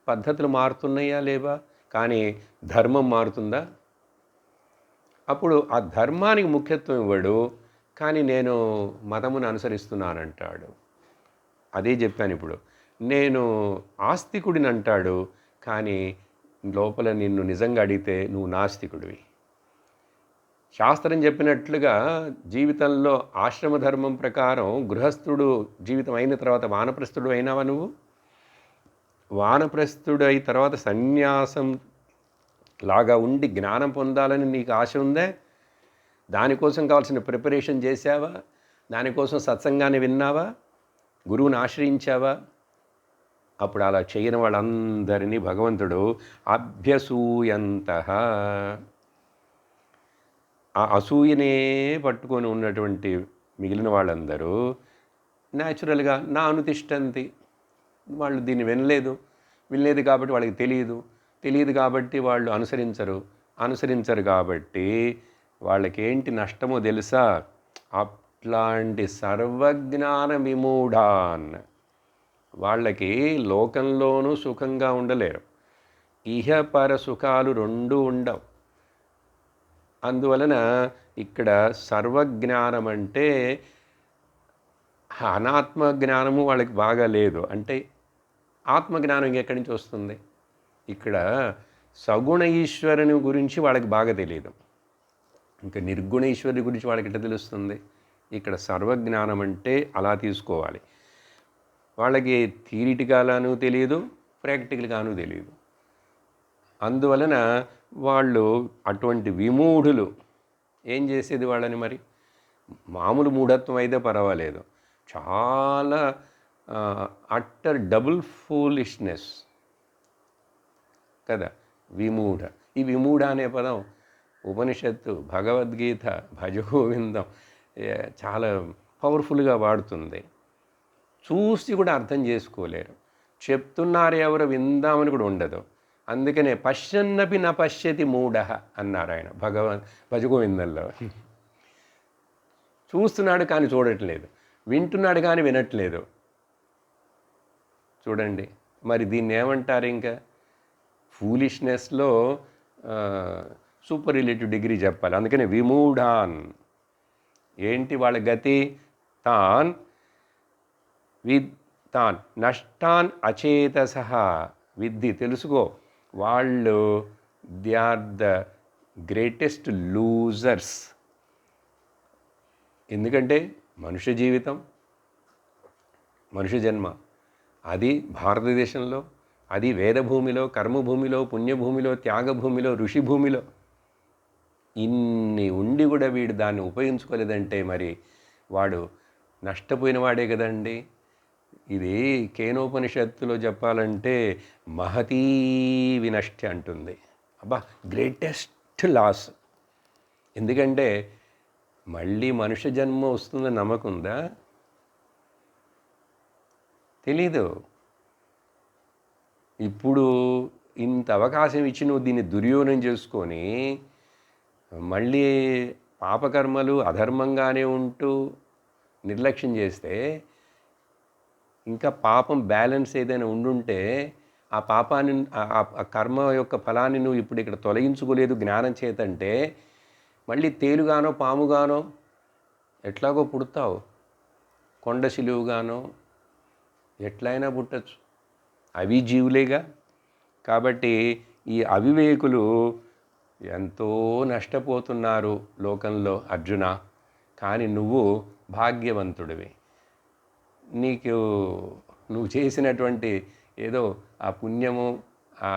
పద్ధతులు మారుతున్నాయా లేవా, కానీ ధర్మం మారుతుందా? అప్పుడు ఆ ధర్మానికి ముఖ్యత్వం ఇవ్వడు, కానీ నేను మతమును అనుసరిస్తున్నానంటాడు. అదే చెప్పాను ఇప్పుడు, నేను ఆస్తికుడిని అంటాడు, కానీ లోపల నిన్ను నిజంగా అడిగితే నువ్వు నాస్తికుడివి. శాస్త్రం చెప్పినట్లుగా జీవితంలో ఆశ్రమ ధర్మం ప్రకారం గృహస్థుడు జీవితం అయిన తర్వాత వానప్రస్థుడు అయినావా నువ్వు? వానప్రస్థుడు అయిన తర్వాత సన్యాసం లాగా ఉండి జ్ఞానం పొందాలని నీకు ఆశ ఉందే? దానికోసం కావాల్సిన ప్రిపరేషన్ చేశావా? దానికోసం సత్సంగాన్ని విన్నావా? గురువుని ఆశ్రయించావా? అప్పుడు అలా చేయని వాళ్ళందరినీ భగవంతుడు అభ్యసూయంతః, ఆ అసూయనే పట్టుకొని ఉన్నటువంటి మిగిలిన వాళ్ళందరూ న్యాచురల్గా నా అనుతిష్టంతి, వాళ్ళు దీన్ని వినలేదు కాబట్టి వాళ్ళకి తెలియదు కాబట్టి వాళ్ళు అనుసరించరు కాబట్టి వాళ్ళకేంటి నష్టమో తెలుసా? అట్లాంటి సర్వజ్ఞాన విమూఢాన్, వాళ్ళకి లోకంలోనూ సుఖంగా ఉండలేరు, ఇహపర సుఖాలు రెండూ ఉండవు. అందువలన ఇక్కడ సర్వజ్ఞానం అంటే అనాత్మ జ్ఞానము వాళ్ళకి బాగా లేదు. అంటే ఆత్మజ్ఞానం ఇంకెక్కడి నుంచి వస్తుంది? ఇక్కడ సగుణ ఈశ్వరుని గురించి వాళ్ళకి బాగా తెలియదు, ఇంకా నిర్గుణ ఈశ్వరుని గురించి వాళ్ళకి ఎట్లా తెలుస్తుంది? ఇక్కడ సర్వజ్ఞానం అంటే అలా తీసుకోవాలి. వాళ్ళకి థియరిటికల్గానూ తెలియదు, ప్రాక్టికల్గానూ తెలియదు. అందువలన వాళ్ళు అటువంటి విమూఢులు. ఏం చేసేది వాళ్ళని మరి? మామూలు మూఢత్వం అయితే పర్వాలేదు, చాలా అట్టర్ డబుల్ ఫూలిష్నెస్ కదా విమూఢ. ఈ విమూఢ అనే పదం ఉపనిషత్తు, భగవద్గీత, భజగోవిందం చాలా పవర్ఫుల్గా వాడుతుంది. చూసి కూడా అర్థం చేసుకోలేరు, చెప్తున్నారు ఎవరు విందామని కూడా ఉండదు. అందుకనే పశ్యన్నపి న పశ్యతి మూఢ అన్నారు ఆయన భజగోవిందంలో. చూస్తున్నాడు కానీ చూడట్లేదు, వింటున్నాడు కానీ వినట్లేదు. చూడండి మరి దీన్ని ఏమంటారు? ఇంకా ఫూలిష్నెస్లో సూపర్ రిలేటివ్ డిగ్రీ చెప్పాలి. అందుకని విమూఢాన్ ఏంటి వాళ్ళ గతి? తాన్ నష్టాన్ అచేతసః విద్ధి, తెలుసుకో, వాళ్ళు they are the greatest losers. ఎందుకంటే మనుష్య జీవితం, మనుష్య జన్మ, అది భారతదేశంలో, అది వేదభూమిలో, కర్మభూమిలో, పుణ్యభూమిలో, త్యాగభూమిలో, ఋషిభూమిలో ఇన్ని ఉండి కూడా వీడు దాన్ని ఉపయోగించుకోలేదంటే మరి వాడు నష్టపోయిన వాడే కదండి. ఇది కేనోపనిషత్తులో చెప్పాలంటే మహతీ వినష్టి అంటుంది. అబ్బా, గ్రేటెస్ట్ లాస్. ఎందుకంటే మళ్ళీ మనుష్య జన్మ వస్తుందని నమ్మకం ఉందా? తెలీదు. ఇప్పుడు ఇంత అవకాశం ఇచ్చి నువ్వు దీన్ని దుర్యోగం చేసుకొని మళ్ళీ పాపకర్మలు అధర్మంగానే ఉంటూ నిర్లక్ష్యం చేస్తే, ఇంకా పాపం బ్యాలెన్స్ ఏదైనా ఉండుంటే ఆ పాపాన్ని ఆ కర్మ యొక్క ఫలాన్ని నువ్వు ఇప్పుడు ఇక్కడ తొలగించుకోలేదు జ్ఞానం చేతంటే, మళ్ళీ తేలుగానో పాముగానో ఎట్లాగో పుడతావు, కొండ సిలువుగానో ఎట్లయినా పుట్టచ్చు. అవి జీవులేగా. కాబట్టి ఈ అవివేకులు ఎంతో నష్టపోతున్నారు లోకంలో అర్జున. కానీ నువ్వు భాగ్యవంతుడివి. నువ్వు చేసినటువంటి ఏదో ఆ పుణ్యము, ఆ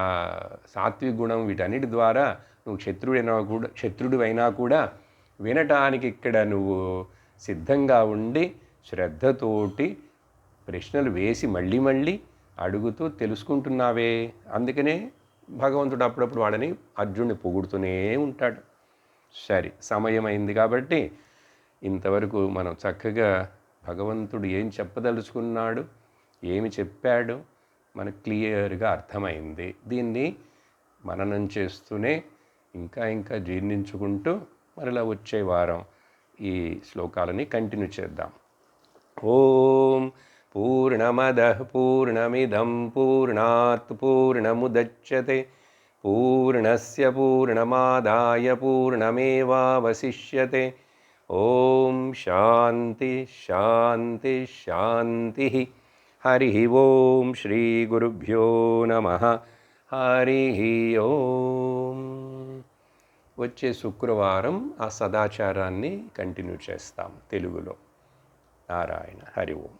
సాత్విక గుణం, వీటన్నిటి ద్వారా నువ్వు క్షత్రుడివైనా కూడా వినటానికి ఇక్కడ నువ్వు సిద్ధంగా ఉండి శ్రద్ధతోటి ప్రశ్నలు వేసి మళ్ళీ మళ్ళీ అడుగుతూ తెలుసుకుంటున్నావే. అందుకనే భగవంతుడు అప్పుడప్పుడు వాడని అర్జునుడిని పొగుడుతూనే ఉంటాడు. సరే, సమయం అయింది కాబట్టి ఇంతవరకు మనం చక్కగా భగవంతుడు ఏం చెప్పదలుచుకున్నాడు, ఏమి చెప్పాడు మనకు క్లియర్గా అర్థమైంది. దీన్ని మననం చేస్తూనే ఇంకా ఇంకా జీర్ణించుకుంటూ మరలా వచ్చే వారం ఈ శ్లోకాలని కంటిన్యూ చేద్దాం. ఓం పూర్ణమదః పూర్ణమిదం పూర్ణాత్ పూర్ణముదచ్యతే పూర్ణస్య పూర్ణమాదాయ పూర్ణమేవావశిష్యతే. ఓం శాంతి శాంతి శాంతి. హరి ఓం శ్రీ గురుభ్యో నమః. హరి ఓం. వచ్చే శుక్రవారం ఆ సదాచారాన్ని కంటిన్యూ చేస్తాం తెలుగులో. నారాయణ. హరి ఓం.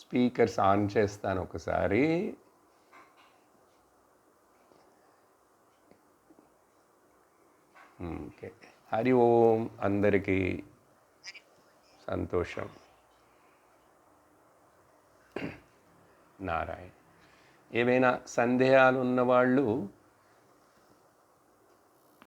స్పీకర్స్ ఆన్ చేస్తాను ఒకసారి. ఓకే. హరి ఓం. అందరికీ సంతోషం. నారాయణ. ఏవైనా సందేహాలు ఉన్నవాళ్ళు